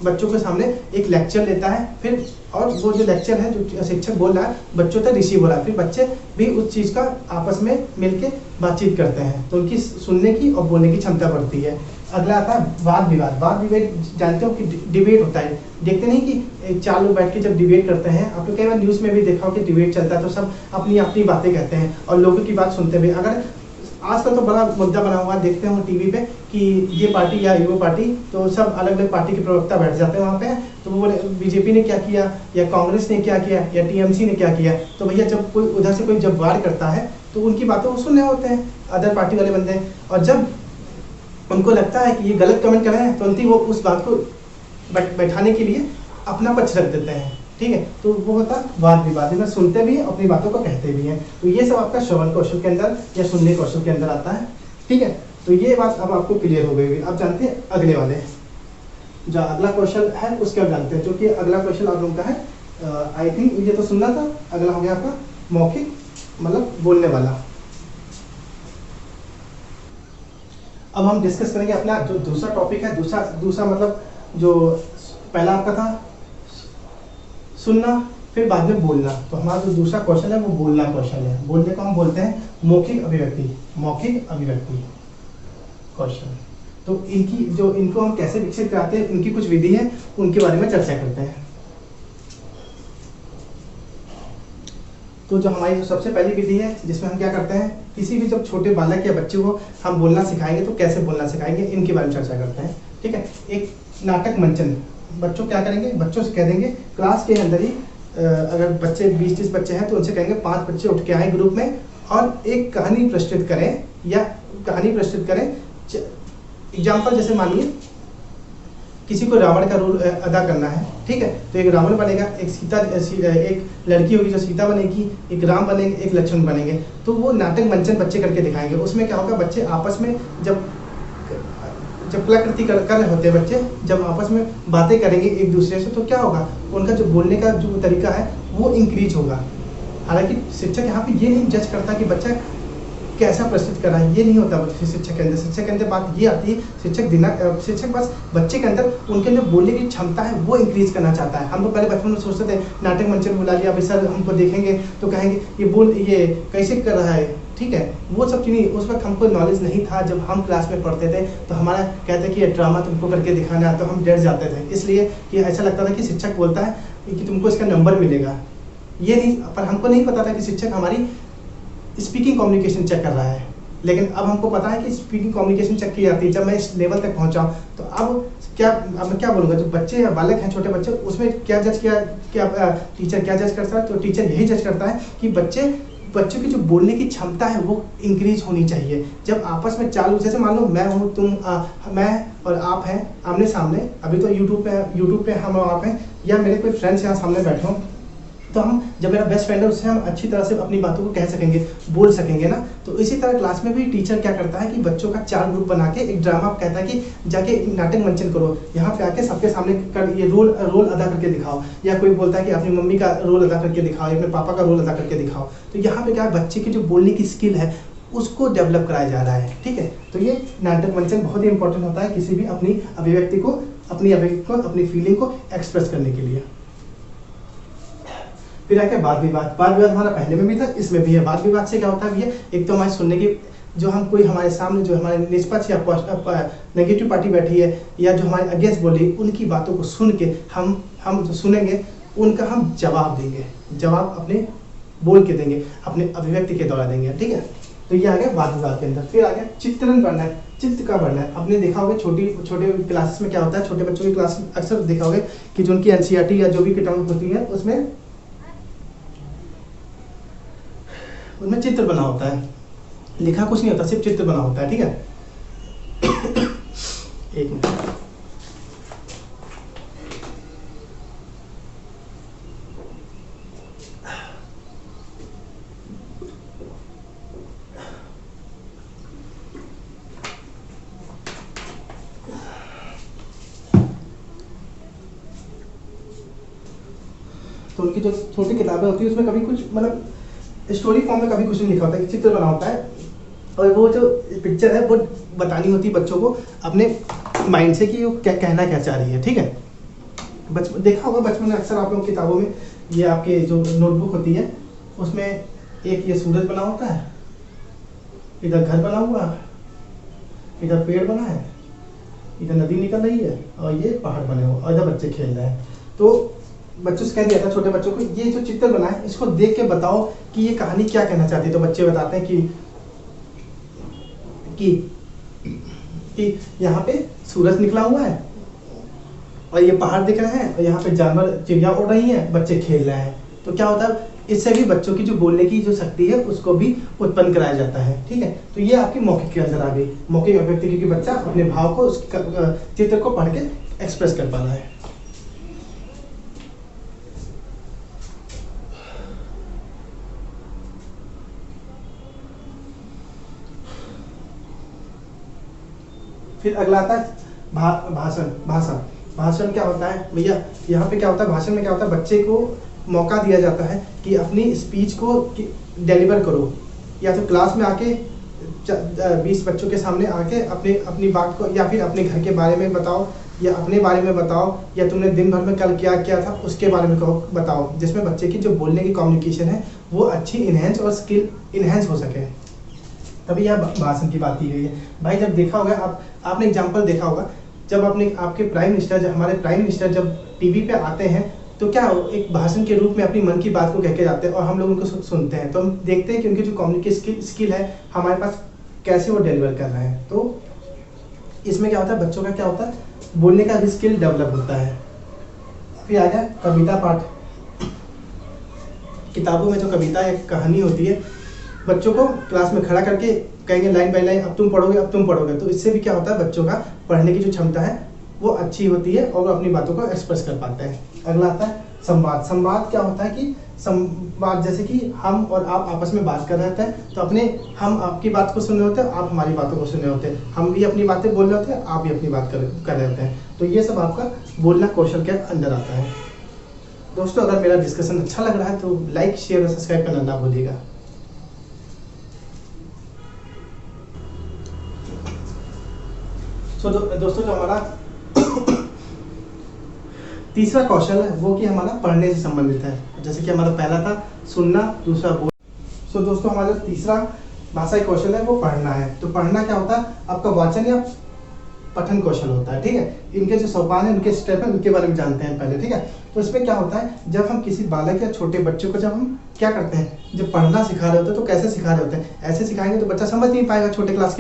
बच्चों के सामने एक लेक्चर लेता है, फिर और वो जो लेक्चर है जो शिक्षक बोल रहा है बच्चों तक रिसीव हो रहा है, फिर बच्चे भी उस चीज़ का आपस में मिलके बातचीत करते हैं, तो उनकी सुनने की और बोलने की क्षमता बढ़ती है। अगला आता है वाद विवाद। वाद विवाद जानते हो कि डिबेट होता है, देखते नहीं कि 4 लोग बैठ के जब डिबेट करते हैं, आपने कई बार न्यूज़ में भी देखा हो कि डिबेट चलता है तो सब अपनी अपनी बातें कहते हैं और लोगों की बात सुनते हुए। अगर आजकल तो बड़ा मुद्दा बना हुआ देखते हैं टीवी पे कि ये पार्टी या वो पार्टी, तो सब अलग अलग पार्टी के प्रवक्ता बैठ जाते हैं वहाँ पे, तो वो बोले बीजेपी ने क्या किया या कांग्रेस ने क्या किया या टीएमसी ने क्या किया। तो भैया जब कोई उधर से कोई जब वार करता है तो उनकी बातें वो सुनने होते हैं अदर पार्टी वाले बंदे, और जब उनको लगता है कि ये गलत कमेंट कर रहे हैं तो वो उस बात को बैठाने के लिए अपना पक्ष रख देते हैं। ठीक है, तो वो होता है वाद विवाद, में सुनते भी हैं अपनी बातों को कहते भी हैं। तो ये सब आपका श्रवण कौशल के अंदर या सुनने कौशल के अंदर आता है। ठीक है, तो ये बात अब आपको क्लियर हो गई होगी। अब जानते हैं अगले वाले जो अगला क्वेश्चन है उसके अब जानते हैं, जो कि अगला क्वेश्चन आप लोगों का है आई थिंक ये तो सुनना था, अगला हो गया आपका मौखिक मतलब बोलने वाला। अब हम डिस्कस करेंगे अपना जो दूसरा टॉपिक है, दूसरा मतलब जो पहला आपका था सुनना, फिर बाद में बोलना। तो हमारा जो दूसरा क्वेश्चन है वो बोलना क्वेश्चन है। बोलने को हम बोलते हैं मौखिक अभिव्यक्ति क्वेश्चन। तो इनको हम कैसे विकसित कराते हैं, इनकी कुछ विधि है, उनके बारे में चर्चा करते हैं। तो जो हमारी सबसे पहली विधि है जिसमें हम क्या करते हैं, किसी भी जब छोटे बालक या बच्चे को हम बोलना सिखाएंगे तो कैसे बोलना सिखाएंगे, इनके बारे में चर्चा करते हैं। ठीक है, एक नाटक मंचन। बच्चों क्या करेंगे, बच्चों से कह देंगे क्लास के अंदर ही अगर बच्चे 20-30 बच्चे हैं तो उनसे कहेंगे 5 बच्चे उठ के आए ग्रुप में और एक कहानी प्रस्तुत करें या कहानी प्रस्तुत करें। एग्जाम्पल जैसे मानिए किसी को रावण का रोल अदा करना है, ठीक है, तो एक रावण बनेगा, एक लड़की होगी जो सीता बनेगी, एक राम बनेंगे, एक लक्ष्मण बनेंगे। तो वो नाटक मंचन बच्चे करके दिखाएंगे। उसमें क्या होगा, बच्चे आपस में जब कलाकृति कर रहे होते हैं, बच्चे जब आपस में बातें करेंगे एक दूसरे से तो क्या होगा, उनका जो बोलने का जो तरीका है वो इंक्रीज होगा। हालांकि शिक्षक यहाँ पे ये नहीं जज करता कि बच्चा कैसा प्रस्तुत कर रहा है, ये नहीं होता शिक्षक के अंदर। शिक्षक के अंदर बात ये आती है, शिक्षक बस बच्चे के अंदर उनके अंदर बोलने की क्षमता है वो इंक्रीज करना चाहता है। हम लोग पहले बचपन में सोचते थे नाटक मंचन बुला लिया, अभी सर हमको देखेंगे तो कहेंगे ये कैसे कर रहा है, ठीक है, वो सब चीज़ें उस वक्त हमको नॉलेज नहीं था। जब हम क्लास में पढ़ते थे तो हमारा कहते कि ये ड्रामा तुमको करके दिखाना है, तो हम डर जाते थे, इसलिए कि ऐसा लगता था कि शिक्षक बोलता है कि तुमको इसका नंबर मिलेगा। ये नहीं, पर हमको नहीं पता था कि शिक्षक हमारी स्पीकिंग कम्युनिकेशन चेक कर रहा है। लेकिन अब हमको पता है कि स्पीकिंग कम्युनिकेशन चेक की जाती है। जब मैं इस लेवल तक पहुंचा तो अब मैं क्या बोलूँगा, जो बच्चे या बालक हैं, छोटे बच्चे, उसमें क्या जज किया, क्या टीचर क्या जज करता है, तो टीचर यही जज करता है कि बच्चों की जो बोलने की क्षमता है वो इंक्रीज होनी चाहिए। जब आपस में चालू, जैसे मान लो मैं हूँ, तुम मैं और आप हैं आमने सामने, अभी तो यूट्यूब पे हम और आप हैं, या मेरे कोई फ्रेंड्स यहाँ सामने बैठे हों, तो हम जब मेरा बेस्ट फ्रेंड है उससे हम अच्छी तरह से अपनी बातों को कह सकेंगे, बोल सकेंगे ना। तो इसी तरह क्लास में भी टीचर क्या करता है कि बच्चों का 4 ग्रुप बना के एक ड्रामा कहता है कि जाके नाटक मंचन करो, यहाँ पे आके सबके सामने कर ये रोल अदा करके दिखाओ। या कोई बोलता है कि अपनी मम्मी का रोल अदा करके दिखाओ या अपने पापा का रोल अदा करके दिखाओ। तो यहाँ पे क्या है, बच्चे की जो बोलने की स्किल है उसको डेवलप कराया जा रहा है। ठीक है, तो ये नाटक मंचन बहुत ही इंपॉर्टेंट होता है किसी भी अपनी अभिव्यक्ति को, अपनी फीलिंग को एक्सप्रेस करने के लिए। फिर आके वाद विवाद हमारा पहले में भी था, इसमें भी है। वाद विवाद से क्या होता है भैया, एक तो हमारे सुनने की, जो हम कोई हमारे सामने जो हमारे निष्पक्ष या नेगेटिव पार्टी बैठी है या जो हमारे अगेंस्ट बोली, उनकी बातों को सुन के हम जो सुनेंगे उनका हम जवाब देंगे, जवाब अपने बोल के देंगे, अपने अभिव्यक्ति के द्वारा देंगे। ठीक है, तो ये आ गया वाद विवाद के अंदर। फिर आ गया चित्रण करना है, चित्र का बढ़ना है। आपने देखा होगा छोटे क्लासेस में क्या होता है, छोटे बच्चों की क्लास में अक्सर देखा होगा कि जो उनकी एनसीईआरटी या जो भी किताब होती है उनमें चित्र बना होता है, लिखा कुछ नहीं होता, सिर्फ चित्र बना होता है। ठीक है, एक मिनट, तो उनकी जो छोटी किताबें होती है उसमें कभी कुछ मतलब स्टोरी फॉर्म में कभी कुछ नहीं लिखा होता है, चित्र बना होता है और वो जो पिक्चर है वो बतानी होती है बच्चों को अपने माइंड से कि वो क्या कहना क्या चाह रही है। ठीक है, देखा होगा बचपन में अक्सर आप लोग किताबों में, ये आपके जो नोटबुक होती है उसमें एक ये सूरज बना होता है, इधर घर बना हुआ है, इधर पेड़ बना है, इधर नदी निकल रही है और ये पहाड़ बने हुए और इधर बच्चे खेल रहे हैं। तो बच्चों से कह दिया था छोटे बच्चों को, ये जो चित्र बना है इसको देख के बताओ कि ये कहानी क्या कहना चाहती है। तो बच्चे बताते हैं कि यहाँ पे सूरज निकला हुआ है और ये पहाड़ दिख रहे हैं और यहाँ पे जानवर, चिड़िया उड़ रही हैं, बच्चे खेल रहे हैं। तो क्या होता है, इससे भी बच्चों की जो बोलने की जो शक्ति है उसको भी उत्पन्न कराया जाता है। ठीक है, तो ये आपकी मौखिक के अंदर आ गई, मौखिक अभिव्यक्ति, क्योंकि बच्चा अपने भाव को उस चित्र को पढ़ के एक्सप्रेस कर पा रहा है। फिर अगला आता है भाषण क्या होता है भैया, यहाँ पे क्या होता है, भाषण में क्या होता है, बच्चे को मौका दिया जाता है कि अपनी स्पीच को डिलीवर करो, या तो क्लास में आके 20 बच्चों के सामने आके अपनी बात को, या फिर अपने घर के बारे में बताओ, या अपने बारे में बताओ, या तुमने दिन भर में कल क्या किया था उसके बारे में बताओ, जिसमें बच्चे की जो बोलने की कम्युनिकेशन है वो अच्छी इनहेंस और स्किल इनहेंस हो सके। तभी यह भाषण की बात की गई है। भाई जब देखा होगा आपने एग्जाम्पल देखा होगा, जब आपके प्राइम मिनिस्टर, जब हमारे प्राइम मिनिस्टर जब टीवी पे आते हैं तो क्या एक भाषण के रूप में अपनी मन की बात को कह के जाते हैं और हम लोग उनको सुनते हैं, तो हम देखते हैं कि उनकी जो कम्युनिकेशन स्किल है हमारे पास कैसे वो डिलीवर कर रहे हैं। तो इसमें क्या होता है, बच्चों का क्या होता है, बोलने का भी स्किल डेवलप होता है। फिर आ गया कविता पाठ। किताबों में जो कविता या कहानी होती है, बच्चों को क्लास में खड़ा करके कहेंगे लाइन बाय लाइन, अब तुम पढ़ोगे अब तुम पढ़ोगे, तो इससे भी क्या होता है, बच्चों का पढ़ने की जो क्षमता है वो अच्छी होती है और वो अपनी बातों को एक्सप्रेस कर पाते हैं। अगला आता है संवाद। संवाद क्या होता है कि संवाद जैसे कि हम और आप आपस में बात कर रहे थे, तो अपने हम आपकी बात को सुन रहे होते हैं, आप हमारी बातों को सुन रहे होते हैं, हम भी अपनी बातें बोल रहे होते हैं, आप भी अपनी बात कर रहे होते हैं। तो ये सब आपका बोलना कौशल के अंदर आता है। दोस्तों अगर मेरा डिस्कशन अच्छा लग रहा है तो लाइक शेयर और सब्सक्राइब करना ना भूलिएगा। दोस्तों जो हमारा तीसरा कौशल है वो कि हमारा पढ़ने से संबंधित है। जैसे कि हमारा पहला था सुनना, दूसरा बोल। दोस्तों हमारा तीसरा भाषाई कौशल है वो पढ़ना है। तो पढ़ना क्या होता है, आपका वाचन या पठन कौशल होता है। ठीक है, इनके जो सोपान है, उनके स्टेप है, उनके बारे में जानते हैं पहले। ठीक है, तो इसमें क्या होता है, जब हम किसी बालक या छोटे बच्चे को जब हम क्या करते हैं, जब पढ़ना सिखा रहे होते हैं तो कैसे सिखा रहे होते हैं, ऐसे सिखाएंगे तो बच्चा समझ नहीं पाएगा। छोटे क्लास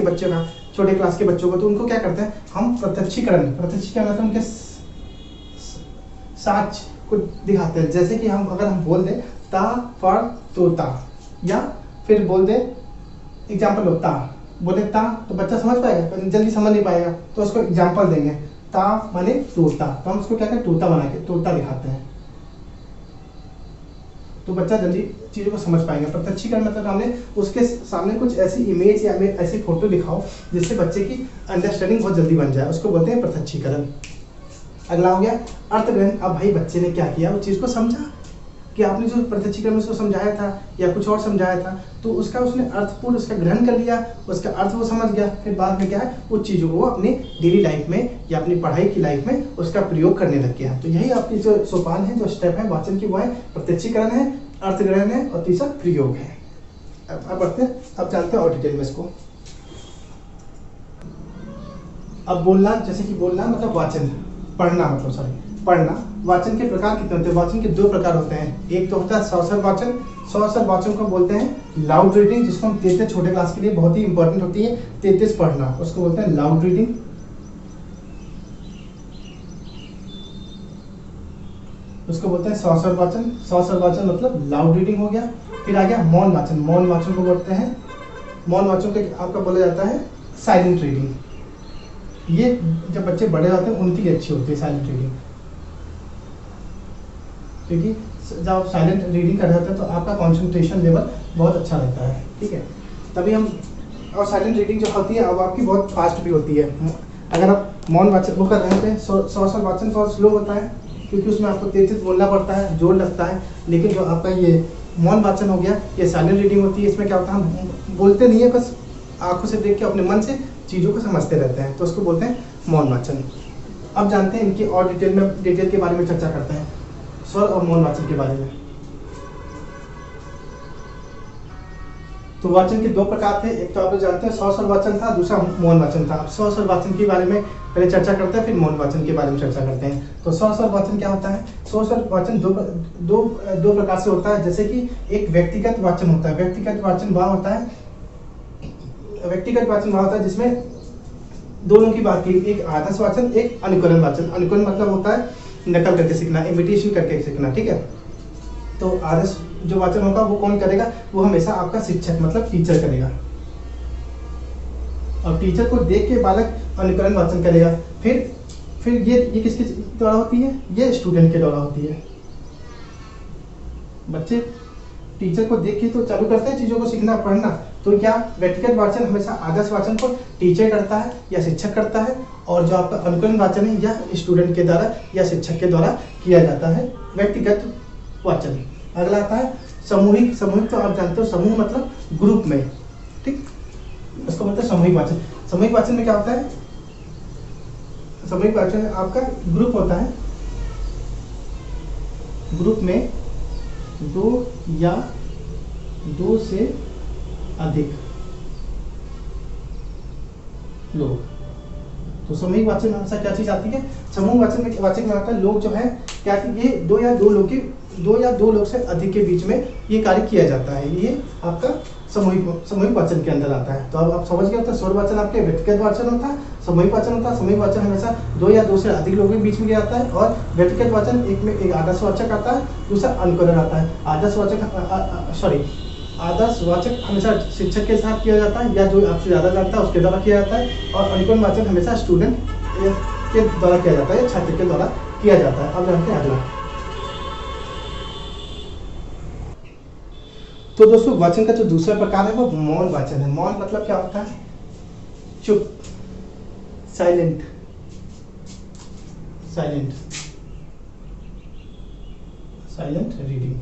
के बच्चों को तो उनको क्या करते हैं, हम प्रत्यक्षीकरण मतलब उनके साच को दिखाते हैं। जैसे कि अगर हम बोल दें ता फर तोता, या फिर बोल दे एग्जाम्पल लो ता, बोले ता तो बच्चा समझ पाएगा, जल्दी समझ नहीं पाएगा, तो उसको एग्जाम्पल देंगे ता माने तोता, तो हम उसको क्या करते, तोता बना के तोता दिखाते हैं, तो बच्चा जल्दी चीज़ों को समझ पाएंगे। प्रत्यक्षीकरण मतलब हमने उसके सामने कुछ ऐसी इमेज या ऐसी फोटो दिखाओ जिससे बच्चे की अंडरस्टैंडिंग बहुत जल्दी बन जाए, उसको बोलते हैं प्रत्यक्षीकरण। अगला हो गया अर्थग्रहण। अब भाई बच्चे ने क्या किया, वो चीज़ को समझा कि आपने जो प्रत्यक्षीकरण में उसको समझाया था या कुछ और समझाया था, तो उसने अर्थपूर्ण उसका ग्रहण कर लिया, उसका अर्थ वो समझ गया। फिर बाद में क्या है, उस चीज़ों को वो अपनी डेली लाइफ में या अपनी पढ़ाई की लाइफ में उसका प्रयोग करने लग गया। तो यही आपकी जो सोपान है, जो स्टेप है वाचन की, वो है प्रत्यक्षीकरण है, अर्थग्रहण है और तीसरा प्रयोग है। अब बढ़ते हैं, अब जानते हैं और डिटेल में इसको। अब बोलना, जैसे कि बोलना मतलब वाचन, पढ़ना वाचन के प्रकार कितने होते हैं। वाचन के 2 प्रकार होते हैं। एक तो होता है सौसर वाचन। सौसर वाचन को बोलते हैं लाउड रीडिंग, जिसको हम 33 छोटे क्लास के लिए बहुत ही इंपॉर्टेंट होती है। 33 पढ़ना, उसको बोलते हैं लाउड रीडिंग। उसको बोलते हैं सौसर वाचन। सौसर वाचन मतलब लाउड रीडिंग हो गया। फिर आ गया मौन वाचन। मौन वाचन को बोलते हैं, मौन वाचन को आपका बोला जाता है साइलेंट रीडिंग। ये जब बच्चे बड़े होते हैं उनकी अच्छी होती है साइलेंट रीडिंग, क्योंकि जब आप साइलेंट रीडिंग कर रहे होते हैं तो आपका कंसंट्रेशन लेवल बहुत अच्छा रहता है। ठीक है, तभी हम, और साइलेंट रीडिंग जो होती है अब आपकी बहुत फास्ट भी होती है। अगर आप मौन वाचन वो कर रहे थे, सौसर वाचन थोड़ा स्लो होता है क्योंकि उसमें आपको तेज बोलना पड़ता है, जोर लगता है। लेकिन जो आपका ये मौन वाचन हो गया, ये साइलेंट रीडिंग होती है। इसमें क्या होता है, हम बोलते नहीं है, बस आंखों से देख के अपने मन से चीज़ों को समझते रहते हैं, तो उसको बोलते हैं मौन वाचन। अब जानते हैं इनकी और डिटेल के बारे में चर्चा करते हैं, स्वर और मौन वाचन के बारे में। तो वाचन के 2 प्रकार थे, एक तो आप लोग जानते हैं सौसर वाचन था, दूसरा मौन वाचन था। सौसर वाचन के बारे में पहले चर्चा करते हैं, फिर मौन वाचन के बारे में चर्चा करते हैं। तो सौसर वाचन क्या होता है, सौसर वाचन दो प्रकार से होता है। जैसे कि एक व्यक्तिगत वाचन होता है। व्यक्तिगत वाचन वहाँ होता है जिसमें दोनों की बात की, एक आदर्श वाचन, एक अनुकरण वाचन। अनुकरण मतलब होता है नकल करके सीखना, इमिटेशन करके सीखना। ठीक है, तो आदर्श जो वाचन होगा वो कौन करेगा, वो हमेशा आपका शिक्षक मतलब टीचर करेगा, और टीचर को देख के बालक अनुकरण वाचन करेगा। फिर ये किसके द्वारा होती है, ये स्टूडेंट के द्वारा होती है। बच्चे टीचर को देख के तो चालू करते हैं चीज़ों को सीखना, पढ़ना। तो क्या व्यक्तिगत वाचन हमेशा आदर्श वाचन को टीचर करता है या शिक्षक करता है, और जो आपका अनुकरण वाचन है या स्टूडेंट के द्वारा या शिक्षक के द्वारा किया जाता है व्यक्तिगत वाचन। अगला आता है सामूहिक। सामूहिक तो आप जानते हो, समूह मतलब ग्रुप में। ठीक, उसको बोलते हैं सामूहिक वाचन। सामूहिक वाचन में क्या होता है, सामूहिक वाचन में आपका ग्रुप होता है, ग्रुप में 2 या 2 से अधिक लोग। तो सामूहिक वाचन में हमेशा क्या चीज आती है, समूह वाचन में आता है लोग जो है क्या कि ये दो या दो लोग से अधिक के बीच में ये कार्य किया जाता है। ये आपका सामूहिक वाचन के अंदर आता है। तो अब आप समझ गए होता है स्वर वाचन आपके व्यक्तिगत वाचन होता है, सामूहिक वाचन होता है। सामूहिक वाचन हमेशा दो या दो से अधिक लोगों के बीच में किया जाता है, और व्यक्तिगत वाचन एक में एक आदर्शवाचक आता है, दूसरा अनुकरण आता है। आदर्शवाचक हमेशा शिक्षक के साथ किया जाता है या जो आपसे ज़्यादा जानता है उसके द्वारा किया जाता है, और अनुकरण वाचन हमेशा स्टूडेंट के द्वारा किया जाता है, छात्र के द्वारा किया जाता है। अब जानते हैं अगला। तो दोस्तों वाचन का जो दूसरा प्रकार है वो मौन वाचन है। मौन मतलब क्या होता है? चुप, साइलेंट रीडिंग।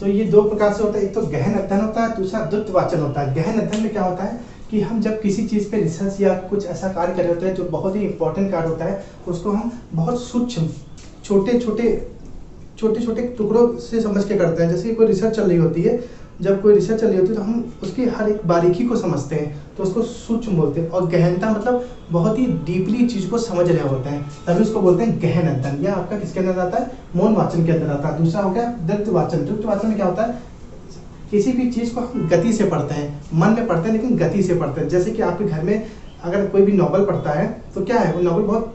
तो ये दो प्रकार से होता है, एक तो गहन अध्ययन होता है, दूसरा द्रुत वाचन होता है। गहन अध्ययन में क्या होता है कि हम जब किसी चीज़ पे रिसर्च या कुछ ऐसा कार्य कर रहे होते हैं जो बहुत ही इंपॉर्टेंट कार्य होता है, उसको हम बहुत सूक्ष्म छोटे छोटे टुकड़ों से समझ के करते हैं। जैसे कोई रिसर्च चल रही होती है, जब कोई रिसर्च चल रही होती है तो हम उसकी हर एक बारीकी को समझते हैं, तो उसको सूक्ष्म बोलते हैं। और गहनता मतलब बहुत ही डीपली चीज़ को समझ रहे होते हैं, तभी उसको बोलते हैं गहन अध्ययन। यह आपका किसके अंदर आता है? मौन वाचन के अंदर आता है। दूसरा हो गया द्रुत वाचन। द्रुत वाचन में क्या होता है? किसी भी चीज़ को हम गति से पढ़ते हैं, मन में पढ़ते हैं लेकिन गति से पढ़ते हैं। जैसे कि आपके घर में अगर कोई भी नॉवल पढ़ता है तो क्या है, वो नॉवल बहुत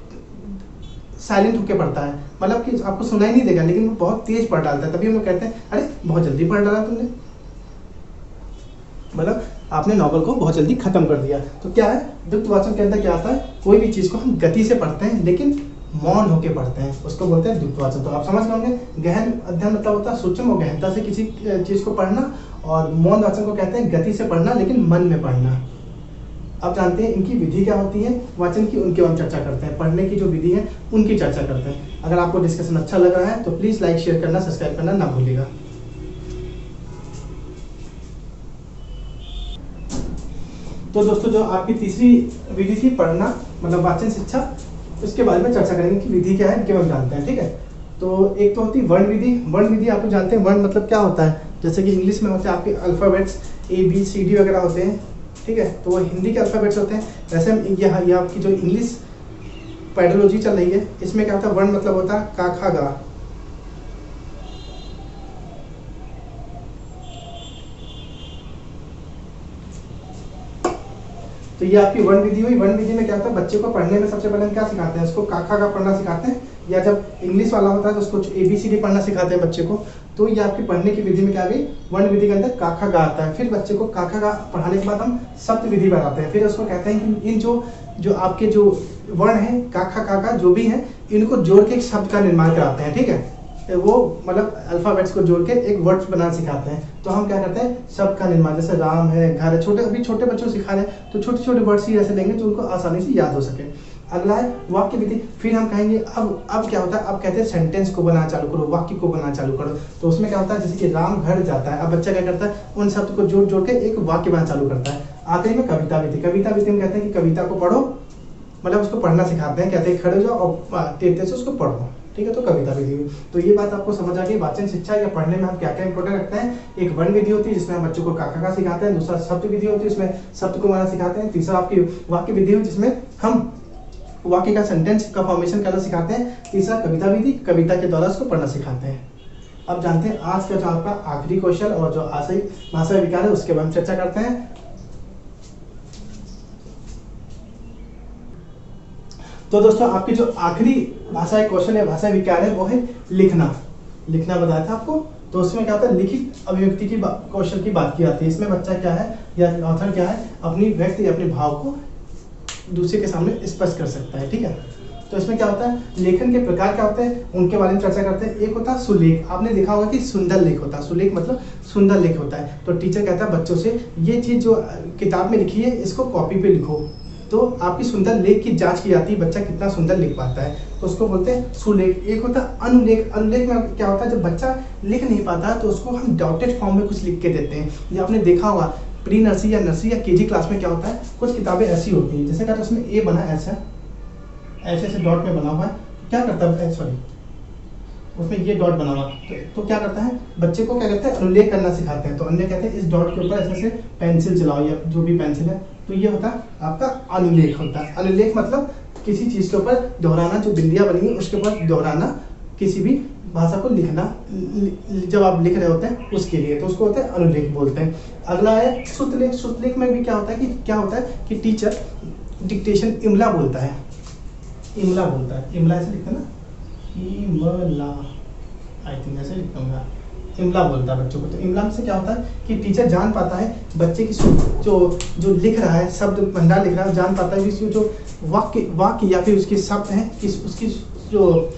साइलेंट होकर पढ़ता है, मतलब कि आपको सुनाई नहीं देगा लेकिन वो बहुत तेज पढ़ डालता है। तभी हम लोग कहते हैं अरे बहुत जल्दी पढ़ डाला तुमने, मतलब आपने नॉवल को बहुत जल्दी खत्म कर दिया। तो क्या है, द्रुत वाचन के अंदर क्या आता है? कोई भी चीज़ को हम गति से पढ़ते हैं लेकिन मौन होकर पढ़ते हैं, उसको बोलते हैं द्रुत वाचन। तो आप समझ गए होंगे गहन अध्ययन मतलब होता है सूक्ष्म और गहनता से किसी चीज़ को पढ़ना, और मौन वाचन को कहते हैं गति से पढ़ना लेकिन मन में पढ़ना। अब जानते हैं इनकी विधि क्या होती है वाचन की, उनके हम चर्चा करते हैं। पढ़ने की जो विधि है उनकी चर्चा करते हैं। अगर आपको डिस्कशन अच्छा लग रहा है तो प्लीज़ लाइक शेयर करना, सब्सक्राइब करना ना भूलिएगा। तो दोस्तों जो आपकी तीसरी विधि थी पढ़ना मतलब वाचन शिक्षा, उसके बारे में चर्चा करेंगे कि विधि क्या है, केवल जानते हैं। ठीक है, तो एक तो होती है वर्ण विधि। वर्ण विधि आपको जानते हैं वर्ण मतलब क्या होता है? जैसे कि इंग्लिश में होते हैं आपके अल्फ़ाबेट्स ABCD वगैरह होते हैं, ठीक है, तो वो हिंदी के अल्फ़ाबेट्स होते हैं। वैसे हम ये आपकी जो इंग्लिश पेडोलॉजी चल रही है इसमें क्या होता है? वर्ण मतलब होता है का खा गा। तो ये आपकी वर्ण विधि हुई। वर्ण विधि में क्या होता है? बच्चे को पढ़ने में सबसे पहले हम क्या सिखाते हैं? उसको काखा का पढ़ना सिखाते हैं, या जब इंग्लिश वाला होता है तो उसको ABCD पढ़ना सिखाते हैं बच्चे को। तो ये आपकी पढ़ने की विधि में क्या गई? वर्ण विधि के अंदर काखा गा आता है। फिर बच्चे को काखा गा पढ़ाने के बाद हम शब्द विधि बनाते हैं। फिर उसको कहते हैं कि इन जो आपके जो वर्ण हैं काखा काका जो भी हैं, इनको जोड़ के एक शब्द का निर्माण कराते हैं। ठीक है, वो मतलब अल्फाबेट्स को जोड़ के एक वर्ड्स बनाना सिखाते हैं। तो हम क्या करते हैं? शब्द का निर्माण, जैसे राम है, घर है, अभी छोटे बच्चों को सिखा रहे हैं तो छोटे छोटे वर्ड्स ही ऐसे लेंगे जो उनको आसानी से याद हो सके। अगला है वाक्य विधि। फिर हम कहेंगे अब क्या होता है? अब कहते हैं सेंटेंस को बनाना चालू करो, वाक्य को बनाना चालू करो। तो उसमें क्या होता है? जैसे कि राम घर जाता है, अब बच्चा क्या करता है? उन शब्द को जोड़ जोड़ के एक वाक्य बनाना चालू करता है। आखिरी में कविता विधि। कविता विधि में कहते हैं कि कविता को पढ़ो, मतलब उसको पढ़ना सिखाते हैं, कहते हैं खड़े हो जाओ और तेज से उसको पढ़ो। ठीक है, तो कविता विधि हुई। तो ये बात आपको समझ आ गई वाचन शिक्षा या पढ़ने में हम क्या क्या इंपॉर्टेंट रखते हैं। एक वर्ण विधि होती है जिसमें हम बच्चों को काका का सिखाते हैं, दूसरा शब्द विधि होती है इसमें शब्द को बनाना सिखाते हैं, तीसरा आपकी वाक्य विधि हुई जिसमें हम वाक्य का सेंटेंस का फॉर्मेशन करना सिखाते हैं, तीसरा कविता विधि, कविता के द्वारा उसको पढ़ना सिखाते हैं। अब जानते हैं आज का जो आपका आखिरी क्वेश्चन और जो आशय भाषा विकार है उसके बारे में चर्चा करते हैं। तो दोस्तों आपकी जो आखिरी भाषा क्वेश्चन है भाषा विकार है वो है लिखना बताया था आपको। तो उसमें क्या होता है? लिखित अभिव्यक्ति की कौशल की बात की जाती है। इसमें बच्चा क्या है या ऑथर क्या है? अपनी व्यक्ति अपने भाव को दूसरे के सामने स्पष्ट कर सकता है। ठीक है, तो इसमें क्या होता है? लेखन के प्रकार क्या होते हैं उनके बारे में चर्चा करते हैं। एक होता है सुलेख। आपने देखा होगा कि सुंदर लेख होता है, सुलेख मतलब सुंदर लेख होता है। तो टीचर कहता है बच्चों से ये चीज़ जो किताब में लिखी है इसको कॉपी पे लिखो। तो आपकी सुंदर लेख की जांच की जाती है, बच्चा कितना सुंदर लिख पाता है, तो उसको बोलते हैं सुलेख। एक होता है अनुलेख। अनुलेख में क्या होता है? जब बच्चा लिख नहीं पाता है तो उसको हम डॉटेड फॉर्म में कुछ लिख के देते हैं। ये आपने देखा होगा प्री नर्सरी या नर्सरी या केजी क्लास में क्या होता है? कुछ किताबें ऐसी होती हैं जैसे क्या उसमें ए बना ऐसा ऐसे डॉट में बना हुआ है, क्या करता है? सॉरी, उसमें ये डॉट बना हुआ तो क्या करता है? बच्चे को क्या करता है? अनुलेख करना सिखाते हैं। तो अन्य कहते हैं इस डॉट के ऊपर ऐसे से पेंसिल चलाओ या जो भी पेंसिल है, तो ये होता है आपका अनुलेख होता है। अनुलेख मतलब किसी चीज़ के ऊपर दोहराना, जो बिंदियाँ बनी है उसके ऊपर दोहराना, किसी भी भाषा को लिखना, जब आप लिख रहे होते हैं उसके लिए, तो उसको होता है अनुलेख बोलते हैं। अगला है श्रुतलेख। श्रुतलेख में भी क्या होता है कि टीचर डिक्टेशन इमला बोलता है, इमला बोलता है, इमला ऐसे लिखते हैं ना, इमला, आई थिंक ऐसे लिखता हूँ, इमला बोलता है बच्चों को। तो इमला से क्या होता है कि टीचर जान पाता है बच्चे की जो लिख रहा है, शब्द भंडार लिख रहा है, जान पाता है कि जो वाक्य या फिर उसके शब्द हैं, उसकी जो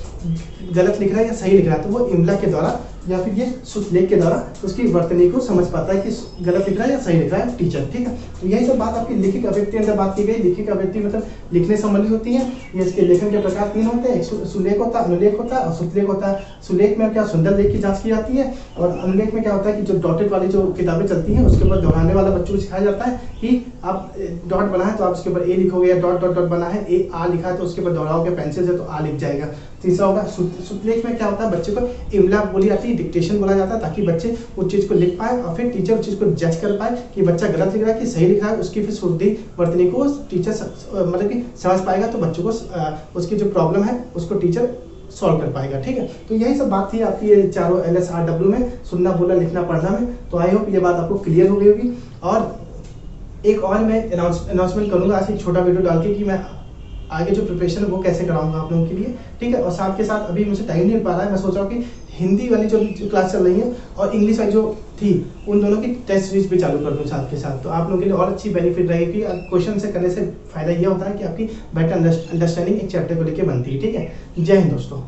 गलत लिख रहा है या सही लिख रहा है, तो वो इमला के द्वारा या फिर ये श्रुतलेख के द्वारा उसकी वर्तनी को समझ पाता है कि गलत लिख रहा है या सही लिख रहा है टीचर। ठीक है, तो यही सब बात आपकी लिखित अभिव्यक्ति अंदर बात की गई। लिखित अभिव्यक्ति मतलब लिखने संबंधित होती है। ये इसके लेखन के प्रकार 3 होते हैं, एक सुलेख होता है, अनुलेख होता है और श्रुतलेख होता है। सुलेख में क्या सुंदर लेख की जांच की जाती है, और अनुलेख में क्या होता है कि जो डॉटेड वाली जो किताबें चलती हैं उसके ऊपर दोहराने वाला बच्चों को सिखाया जाता है कि आप डॉट बना है तो आप उसके ऊपर ए लिखोगे, या डॉट डॉट डॉट बना है ए आ लिखा है तो उसके ऊपर दोहराओगे पेंसिल से तो आ लिख जाएगा। तीसरा होगा श्रुतलेख में क्या होता है बच्चे को इमला बोली जाती है, डिक्टेशन बोला जाता है, ताकि बच्चे उस चीज़ को लिख पाए और फिर टीचर उस चीज़ को जज कर पाए कि बच्चा गलत लिख रहा है कि सही लिख रहा है। उसकी फिर शुद्धि वर्तनी को टीचर मतलब कि समझ पाएगा, तो बच्चों को उसकी जो प्रॉब्लम है उसको टीचर सॉल्व कर पाएगा। ठीक है, तो यही सब बात थी आपकी ये चारों LSRW में, सुनना बोलना लिखना पढ़ना में। तो आई होप ये बात आपको क्लियर हो गई होगी। और एक और मैं अनाउंसमेंट करूंगा आज एक छोटा वीडियो डाल के कि मैं आगे जो प्रिपरेशन है वो कैसे कराऊंगा आप लोगों के लिए। ठीक है, और साथ के साथ अभी मुझे टाइम नहीं मिल पा रहा है, मैं सोच रहा हूँ कि हिंदी वाली जो क्लास चल रही है और इंग्लिश वाली जो थी उन दोनों की टेस्ट सीरीज भी चालू कर दूँ साथ के साथ, तो आप लोगों के लिए और अच्छी बेनिफिट रहेगी। क्वेश्चन से करने से फायदा ये होता है कि आपकी बेटर अंडरस्टैंडिंग एक चैप्टर को लेकर बनती है। ठीक है, जय हिंद दोस्तों।